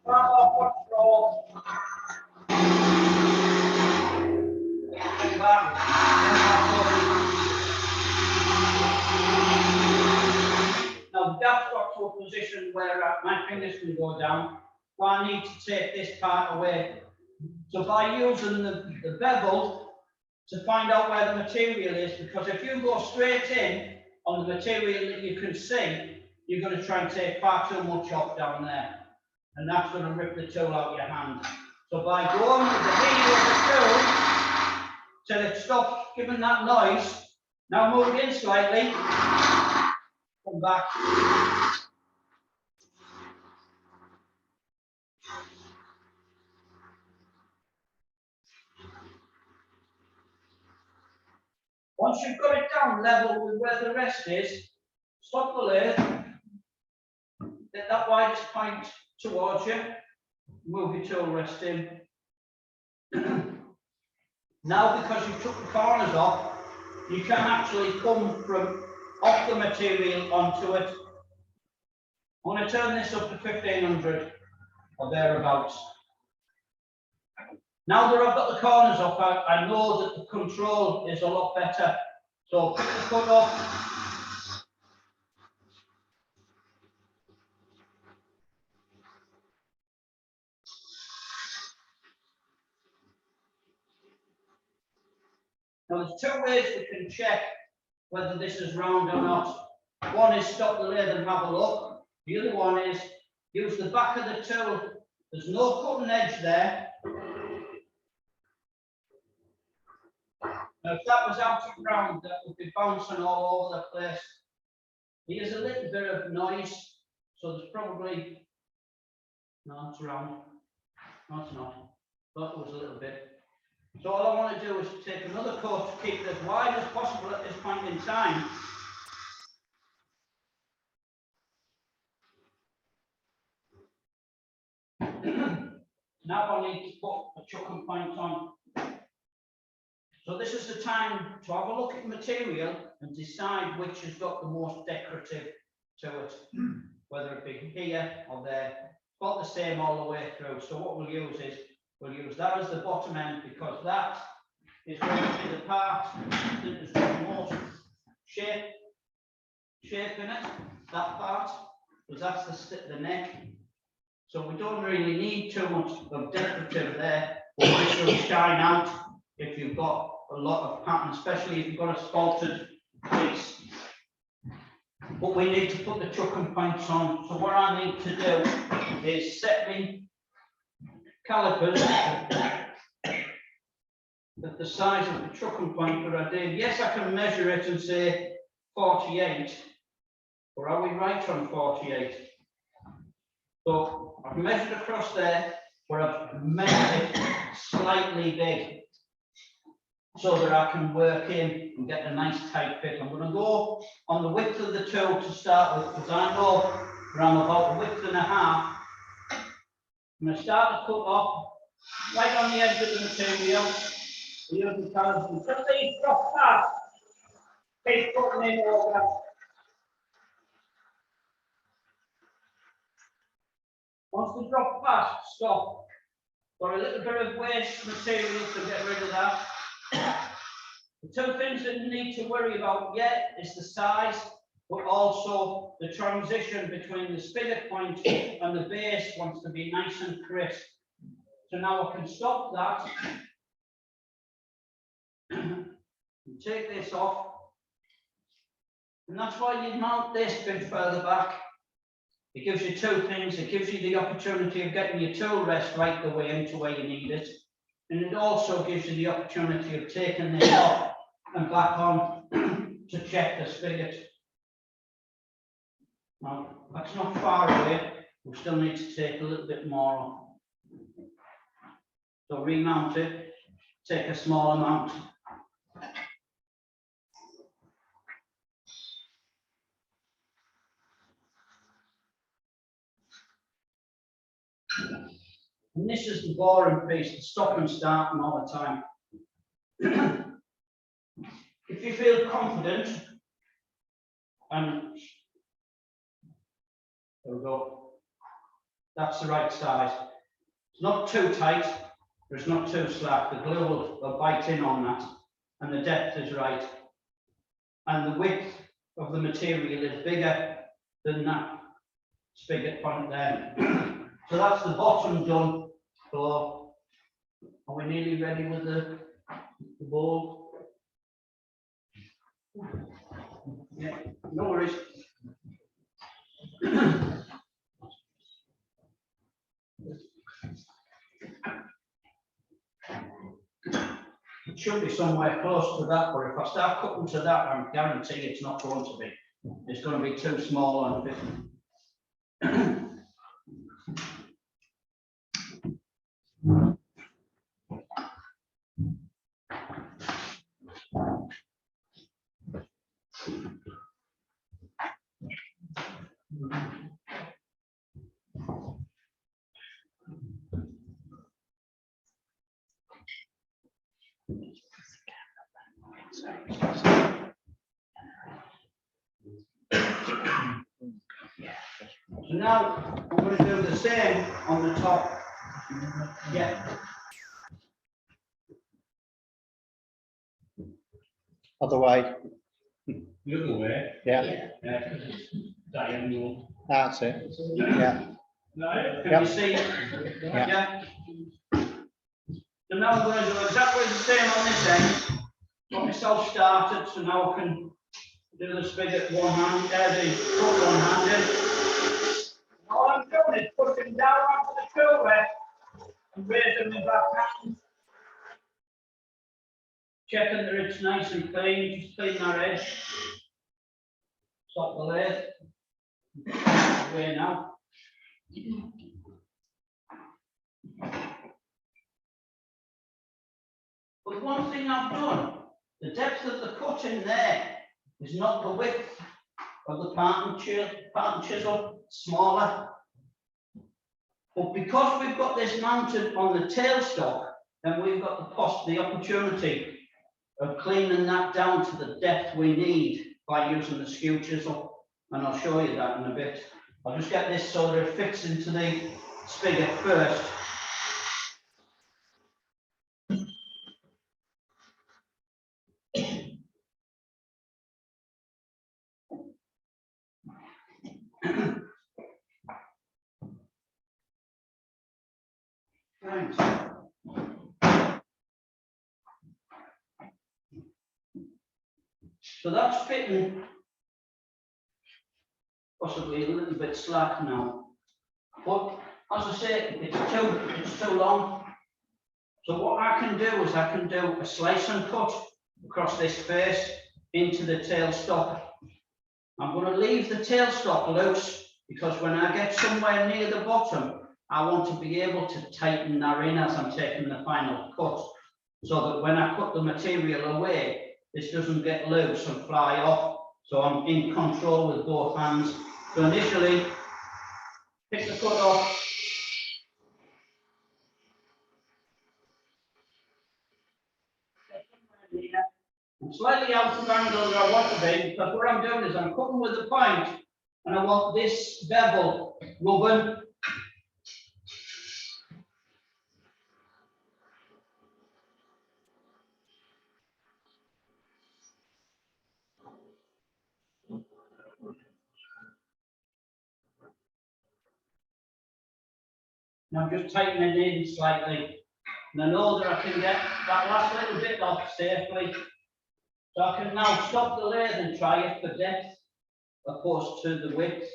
far more control. Now that's got to a position where my fingers can go down. So I need to take this part away. So by using the bevel to find out where the material is, because if you go straight in on the material that you can see, you're going to try and take far too much off down there. And that's going to rip the tool out of your hand. So by going with the heel of the tool till it stops giving that noise, now move in slightly, come back. Once you've got it down level with where the rest is, stop the lathe, get that widest point towards you, move your tool rest in. Now, because you took the corners off, you can actually come from off the material onto it. I'm going to turn this up to 1500 or thereabouts. Now that I've got the corners off, I know that the control is a lot better. So pick the cut up. Now there's 2 ways we can check whether this is round or not. One is stop the lathe and have a look. The other one is use the back of the tool. There's no cutting edge there. Now if that was out of round, that would be bouncing all over the place. Here's a little bit of noise, so there's probably, no, it's round. No, it's not. Thought it was a little bit. So all I want to do is take another cut, keep it as wide as possible at this point in time. Now I need to put a chucking point on. So this is the time to have a look at material and decide which has got the most decorative to it, whether it be here or there. It's got the same all the way through. So what we'll use is, we'll use that as the bottom end, because that is going to be the part that has got the most shape in it, that part, because that's the neck. So we don't really need too much of decorative there, but this will shine out if you've got a lot of pattern, especially if you've got a sculpted piece. But we need to put the chucking points on. So what I need to do is set me calipers at the size of the chucking point that I did. Yes, I can measure it and say 48, or are we right on 48? So I've measured across there, where I've measured it slightly big, so that I can work in and get a nice tight fit. I'm going to go on the width of the tool to start with, because I know where I'm about a width and a half. I'm going to start to cut off right on the edge of the material. Using colours until these drop past. Keep cutting in over. Once they drop past, stop. Got a little bit of waste material to get rid of that. The two things that you need to worry about yet is the size, but also the transition between the spigot point and the base wants to be nice and crisp. So now I can stop that and take this off. And that's why you mount this bit further back. It gives you two things. It gives you the opportunity of getting your tool rest right the way into where you need it. And it also gives you the opportunity of taking this off and back on to check the spigot. Now, that's not far away. We still need to take a little bit more off. So remount it, take a small amount. And this is the boring piece, the stop and starting all the time. If you feel confident, and there we go, that's the right size. It's not too tight, but it's not too slack. The glue will bite in on that, and the depth is right. And the width of the material is bigger than that spigot point there. So that's the bottom done. So are we nearly ready with the bowl? Yeah, no worries. It should be somewhere close to that, but if I start cutting to that, I guarantee it's not going to be. It's going to be too small and fitting. So now I'm going to do the same on the top. Yeah. Other way. The other way. Yeah. Yeah, because it's diagonal. That's it. Yeah. Can you see? Yeah. So now I'm going to do exactly the same on this end. Got myself started, so now I can do the spigot one hand, the foot one handed. All I'm doing is pushing down onto the tool rest and raising my back hand. Checking that it's nice and clean, just clean that edge. Stop the lathe. Away now. But one thing I've done, the depth of the cut in there is not the width of the part and chisel, smaller. But because we've got this mounted on the tailstock, then we've got the opportunity of cleaning that down to the depth we need by using the skew chisel. And I'll show you that in a bit. I'll just get this so that it fits into the spigot first. Right. So that's fitting possibly a little bit slack now. But as I say, it's too long. So what I can do is I can do a slice and cut across this face into the tailstock. I'm going to leave the tailstock loose because when I get somewhere near the bottom, I want to be able to tighten that in as I'm taking the final cut, so that when I cut the material away, this doesn't get loose and fly off. So I'm in control with both hands. So initially, pick the cut off. I'm slightly out of angle where I want to be, because what I'm doing is I'm cutting with the point, and I want this bevel rubbing. And I'm just tightening it in slightly. And I know that I can get that last little bit off safely. So I can now stop the lathe and try it for depth, opposed to the width.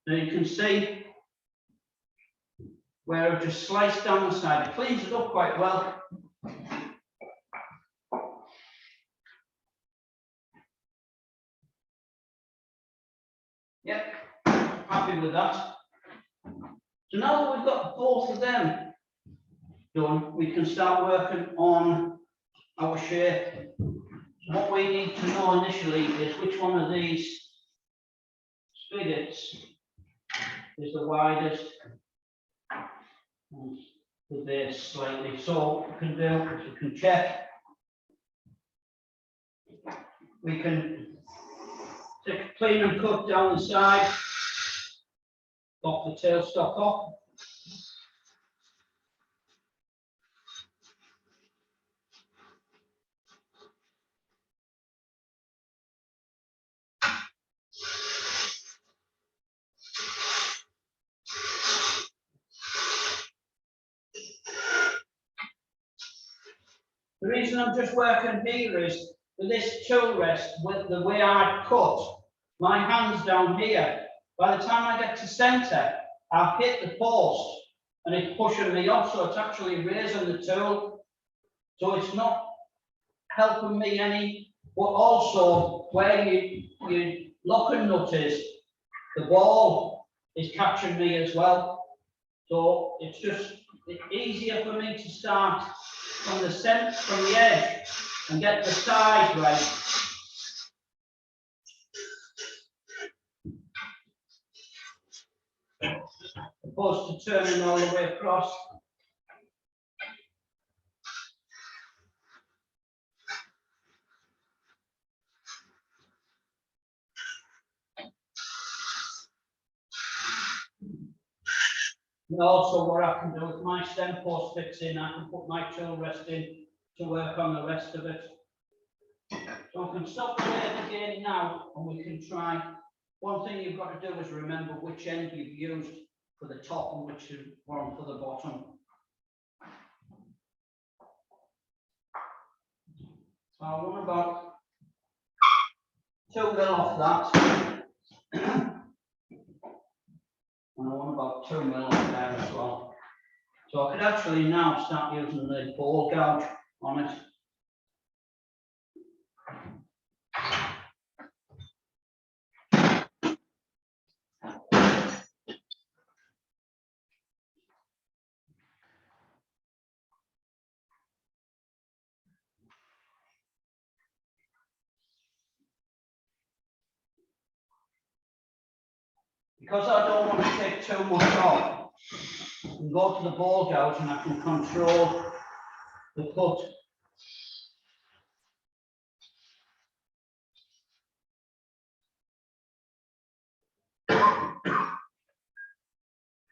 Now you can see where I've just sliced down the side. It cleans it up quite well. Yep, happy with that. So now that we've got both of them done, we can start working on our shape. What we need to know initially is which one of these spigots is the widest and the base slightly. So what we can do is we can check. We can take a clean and cut down the side, pop the tailstock off. The reason I'm just working here is for this tool rest, with the way I cut, my hand's down here. By the time I get to center, I've hit the post and it's pushing me off, so it's actually raising the tool. So it's not helping me any, but also where your locking nut is, the ball is catching me as well. So it's just easier for me to start from the center, from the edge, and get the size right. Opposed to turning all the way across. And also what I can do with my stem post fits in, I can put my tool rest in to work on the rest of it. So I can stop the lathe again now, and we can try. One thing you've got to do is remember which end you've used for the top and which one for the bottom. So I want about 2 mil off that. And I want about 2 mil off there as well. So I could actually now start using the ball gouge on it. Because I don't want to take too much off, and go to the ball gouge and I can control the cut.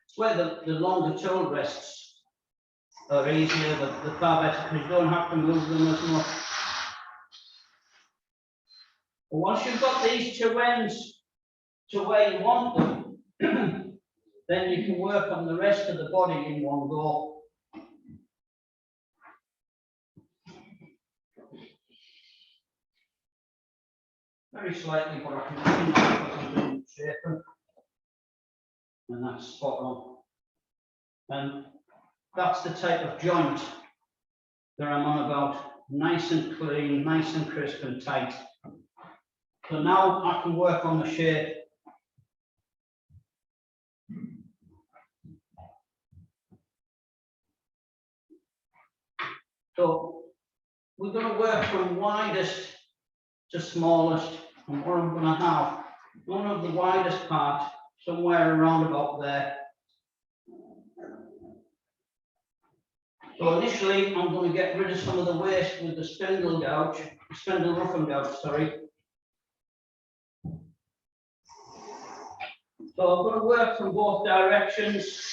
It's where the longer tool rests are easier, the far better, because you don't have to move them as much. But once you've got these two ends to where you want them, then you can work on the rest of the body in one go. Very slightly, but I can clean that because I'm doing shaping. And that's spot on. And that's the type of joint that I'm on about. Nice and clean, nice and crisp and tight. So now I can work on the shape. So we're going to work from widest to smallest, and what I'm going to have, one of the widest part, somewhere around about there. So initially, I'm going to get rid of some of the waste with the spindle roughing gouge, sorry. So I'm going to work from both directions.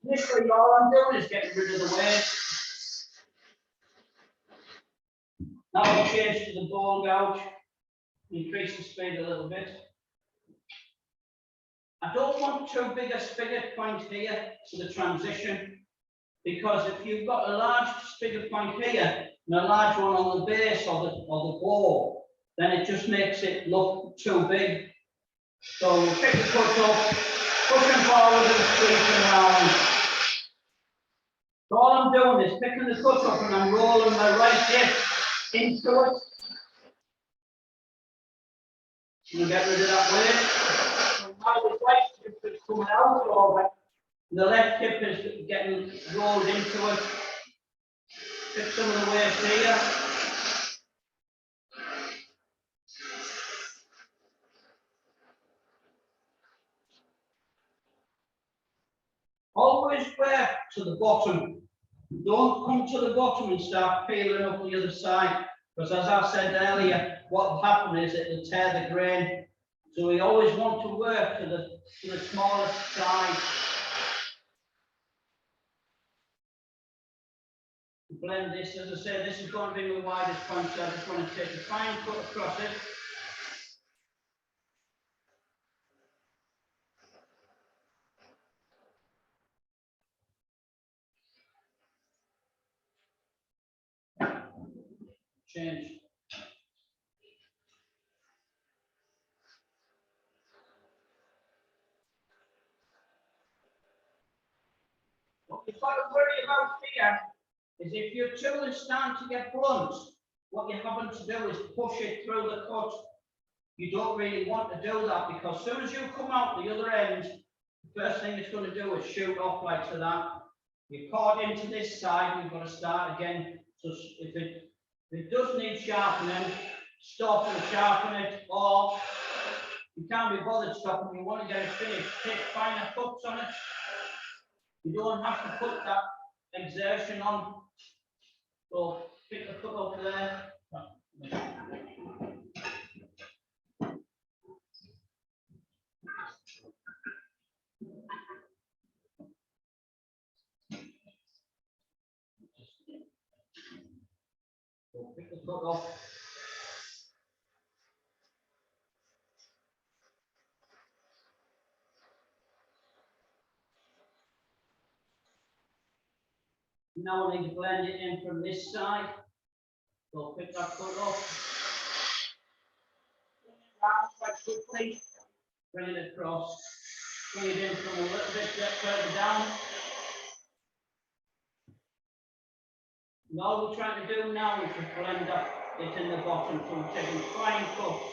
Initially, all I'm doing is getting rid of the waste. Now I'll change to the ball gouge, increase the speed a little bit. I don't want too big a spigot point here to the transition, because if you've got a large spigot point here and a large one on the base or the ball, then it just makes it look too big. So we'll pick the cut up, pushing forward and squeezing around. So all I'm doing is picking the cut up and I'm rolling my right hip into it. And get rid of that waste. So now the right hip is coming out of it. The left hip is getting rolled into it. Pick some of the waste here. Always work to the bottom. Don't come to the bottom and start peeling up the other side, because as I said earlier, what will happen is it will tear the grain. So we always want to work to the smallest side. Blend this, as I said, this is going to be the widest point, so I just want to take a fine cut across it. Change. What you've got to worry about here is if your tool is starting to get blunt, what you're having to do is push it through the cut. You don't really want to do that, because as soon as you come out the other end, the first thing it's going to do is shoot off like that. You're caught into this side, you've got to start again. So if it does need sharpening, stop and sharpen it, or you can't be bothered stopping, you want to get it finished, take finer cuts on it. You don't have to put that exertion on. So pick the cut up there. So pick the cut off. Now I need to blend it in from this side. So pick that cut off. Round quite quickly. Bring it across. Bring it in from a little bit further down. And all we're trying to do now is just blend up it in the bottom. So we're taking fine cuts.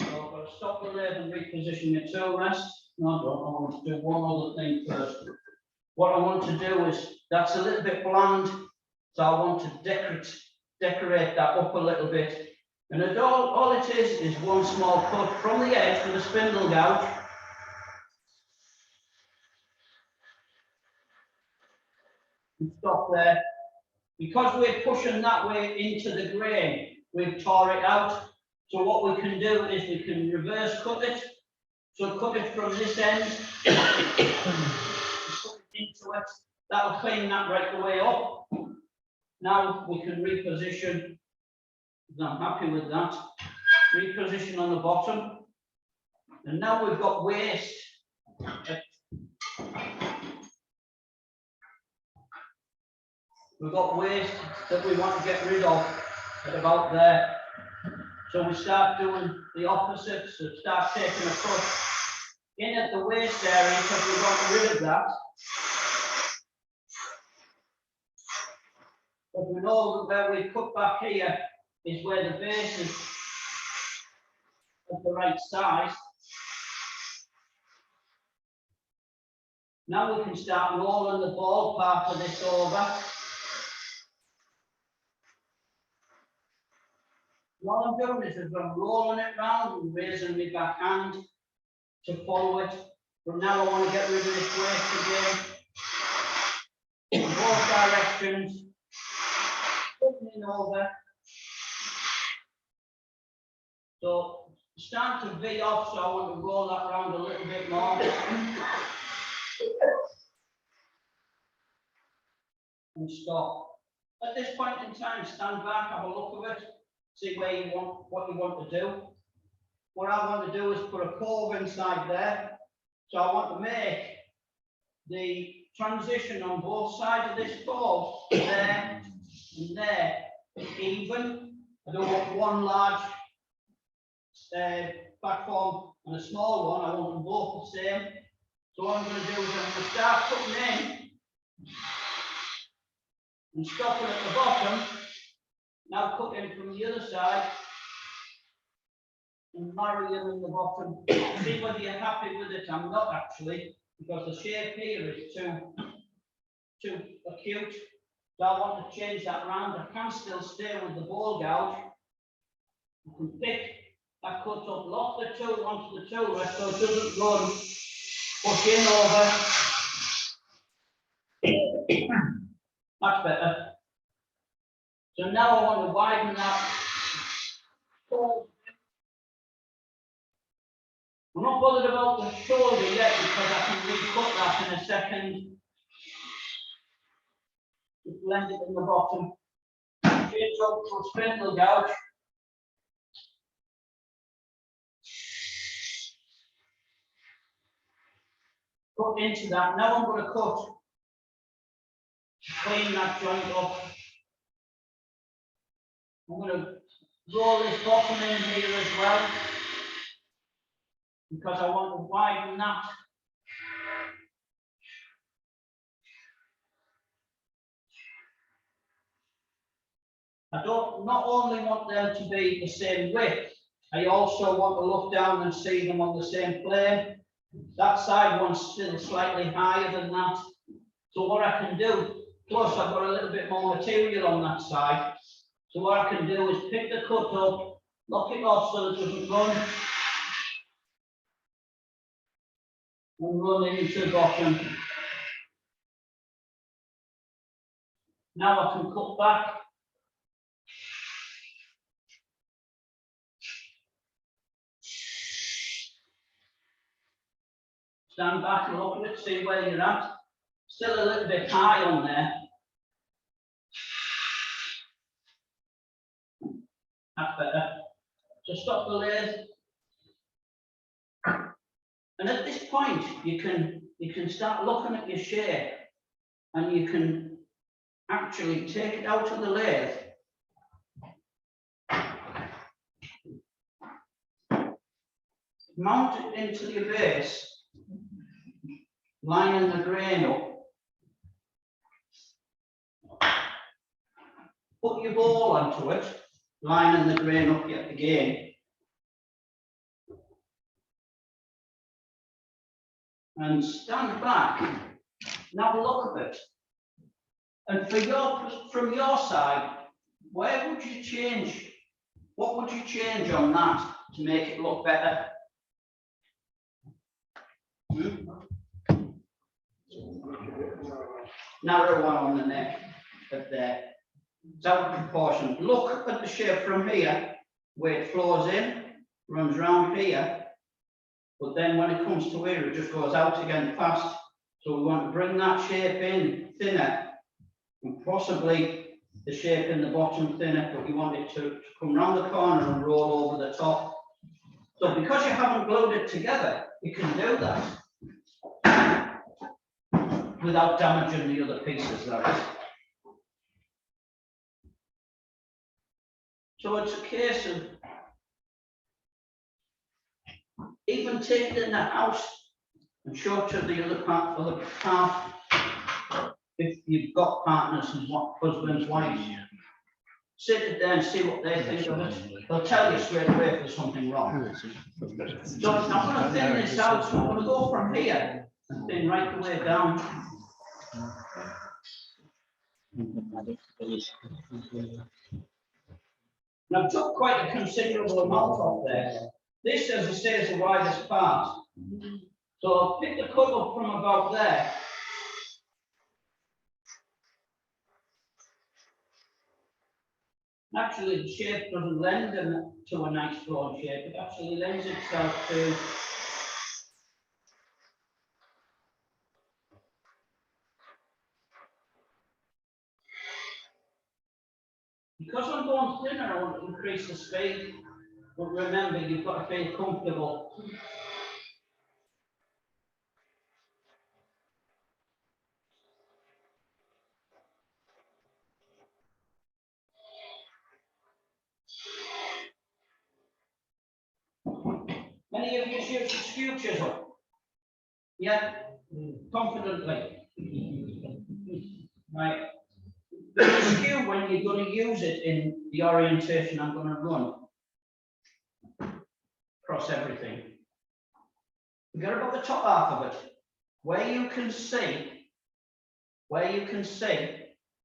So I've got to stop the lathe and reposition your tool rest. No, I don't. I want to do one other thing first. What I want to do is, that's a little bit bland, so I want to decorate that up a little bit. And all it is one small cut from the edge with a spindle gouge. And stop there. Because we're pushing that way into the grain, we've tore it out. So what we can do is we can reverse cut it. So cut it from this end, put it into it. That'll clean that right the way up. Now we can reposition. I'm happy with that. Reposition on the bottom. And now we've got waste. We've got waste that we want to get rid of at about there. So we start doing the opposite, so start taking a cut in at the waste area because we want rid of that. But we know that where we cut back here is where the base is of the right size. Now we can start rolling the ball part of this over. What I'm doing is I'm rolling it round and raising my back hand to follow it. But now I want to get rid of this waste again. In both directions. Putting it over. So start to V off, so I want to roll that round a little bit more. And stop. At this point in time, stand back, have a look at it. See where you want, what you want to do. What I want to do is put a cove inside there. So I want to make the transition on both sides of this cove, there and there, even. I don't want one large platform and a small one. I want them both the same. So what I'm going to do is I'm going to start putting in and stopping at the bottom. Now cut in from the other side and marry them in the bottom. See whether you're happy with it. I'm not actually, because the shape here is too acute. So I want to change that round. I can still stay with the ball gouge. I can pick that cut up, lock the tool onto the tool rest so it doesn't run, push in over. That's better. So now I want to widen that. I'm not bothered about the shoulder yet because I can recut that in a second. Just blend it in the bottom. Change up to a spindle gouge. Cut into that. Now I'm going to cut. Clean that joint up. I'm going to roll this bottom in here as well, because I want to widen that. I don't not only want them to be the same width, I also want to look down and see them on the same plane. That side one's still slightly higher than that. So what I can do, plus I've got a little bit more material on that side. So what I can do is pick the cut up, lock it off so it doesn't run, and run into the bottom. Now I can cut back. Stand back and look at it, see where you're at. Still a little bit high on there. That's better. So stop the lathe. And at this point, you can start looking at your shape, and you can actually take it out of the lathe. Mount it into your base, lining the grain up. Put your ball onto it, lining the grain up yet again. and stand back and have a look at it. And from your side, where would you change? What would you change on that to make it look better? Narrow one on the neck, but there. It's out of proportion. Look at the shape from here, where it flows in, runs round here, but then when it comes to here, it just goes out again fast. So we want to bring that shape in thinner, and possibly the shape in the bottom thinner, but we want it to come round the corner and roll over the top. So because you haven't glued it together, you can do that without damaging the other pieces, that is. So it's a case of even taking it in the house and show it to the other half, if you've got partners and husbands, wives, sit it there and see what they think of it. They'll tell you straight away if there's something wrong. So I'm going to thin this out, so I'm going to go from here and thin right the way down. And I've took quite a considerable amount off there. This, as I say, is the widest part. So I'll pick the cut up from about there. Actually, the shape doesn't lend to a nice broad shape. It actually lends itself to because I'm going thinner, I want to increase the speed. But remember, you've got to feel comfortable. Many of you use the skew chisel. Yeah, confidently. Right. The skew, when you're going to use it in the orientation I'm going to run across everything. Forget about the top half of it. Where you can see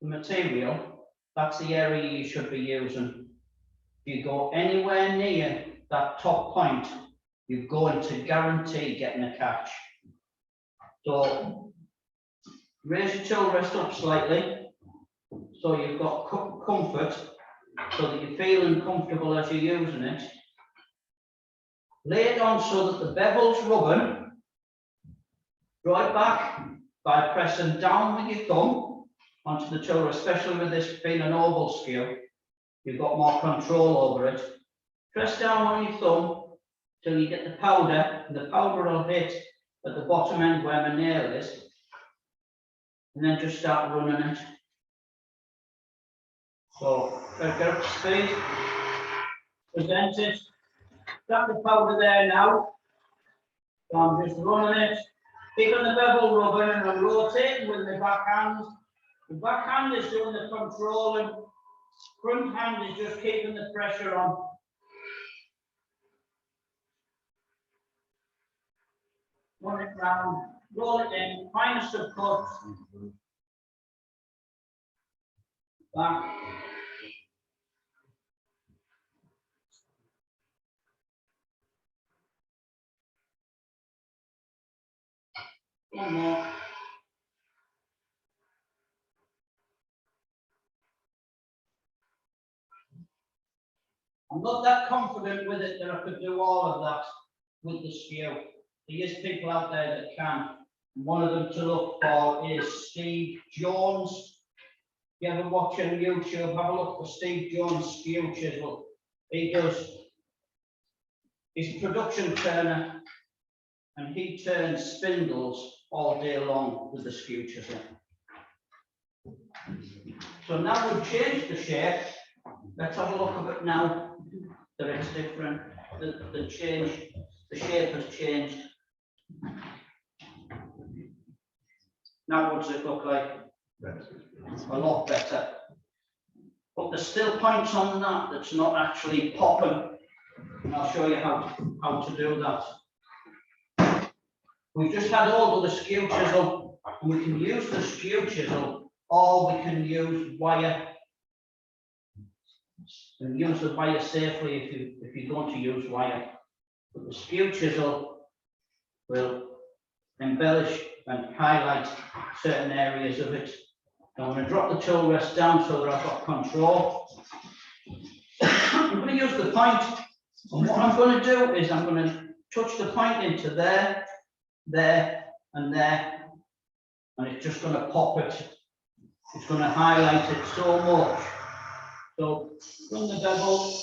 the material, that's the area you should be using. If you go anywhere near that top point, you're going to guarantee getting a catch. So raise your tool rest up slightly, so you've got comfort, so that you're feeling comfortable as you're using it. Lay it on so that the bevel's rubbing. Draw it back by pressing down with your thumb onto the tool, especially with this being an oval skew. You've got more control over it. Press down on your thumb till you get the powder, and the powder will hit at the bottom end where my nail is. And then just start running it. So, get up to speed. Present it. Got the powder there now. So I'm just running it. Keeping the bevel rubbing and I'm rotating with my back hand. The back hand is doing the controlling. Front hand is just keeping the pressure on. Run it round, roll it in, minus the cut. Back. One more. I'm not that confident with it that I could do all of that with the skew. There is people out there that can. One of them to look for is Steve Jones. If you ever watch on YouTube, have a look for Steve Jones skew chisel. He does. He's a production turner, and he turns spindles all day long with the skew chisel. So now we've changed the shape. Let's have a look at it now. That it's different. The shape has changed. Now what does it look like? A lot better. But there's still points on that that's not actually popping. And I'll show you how to do that. We've just had all of the skew chisel, and we can use the skew chisel, or we can use wire. And use the wire safely if you're going to use wire. But the skew chisel will embellish and highlight certain areas of it. I'm going to drop the tool rest down so that I've got control. I'm going to use the point, and what I'm going to do is I'm going to touch the point into there, there, and there, and it's just going to pop it. It's going to highlight it so much. So, run the bevel.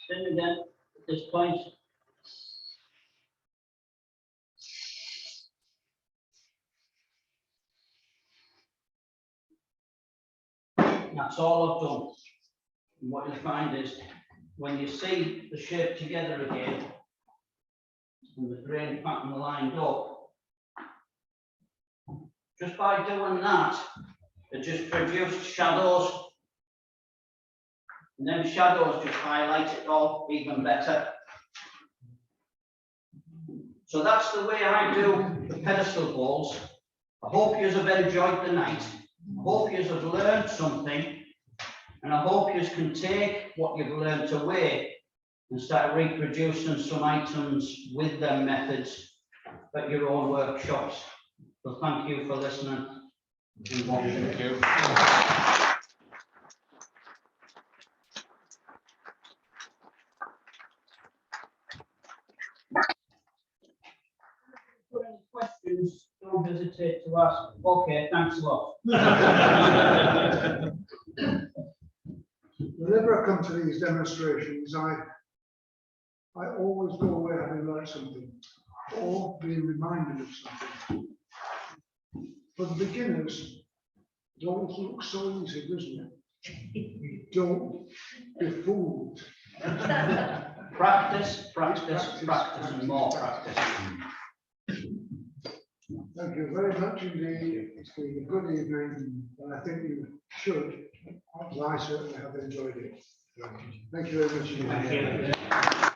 Then again, at this point. That's all I've done. And what you'll find is, when you see the shape together again, and the grain pattern lined up, just by doing that, it just produced shadows. And then shadows just highlight it all even better. So that's the way I do the pedestal bowls. I hope you have enjoyed the night. I hope you have learned something. And I hope you can take what you've learned away and start reproducing some items with them methods at your own workshops. So thank you for listening. Thank you. For any questions, don't hesitate to ask. Okay, thanks a lot. Whenever I come to these demonstrations, I always go away having learned something or being reminded of something. For the beginners, it always looks so easy, doesn't it? Don't be fooled. Practice, practice, practice, and more practice. Thank you very much indeed. It's been a good evening, and I think you should, as I certainly have enjoyed it. Thank you very much indeed. Thank you.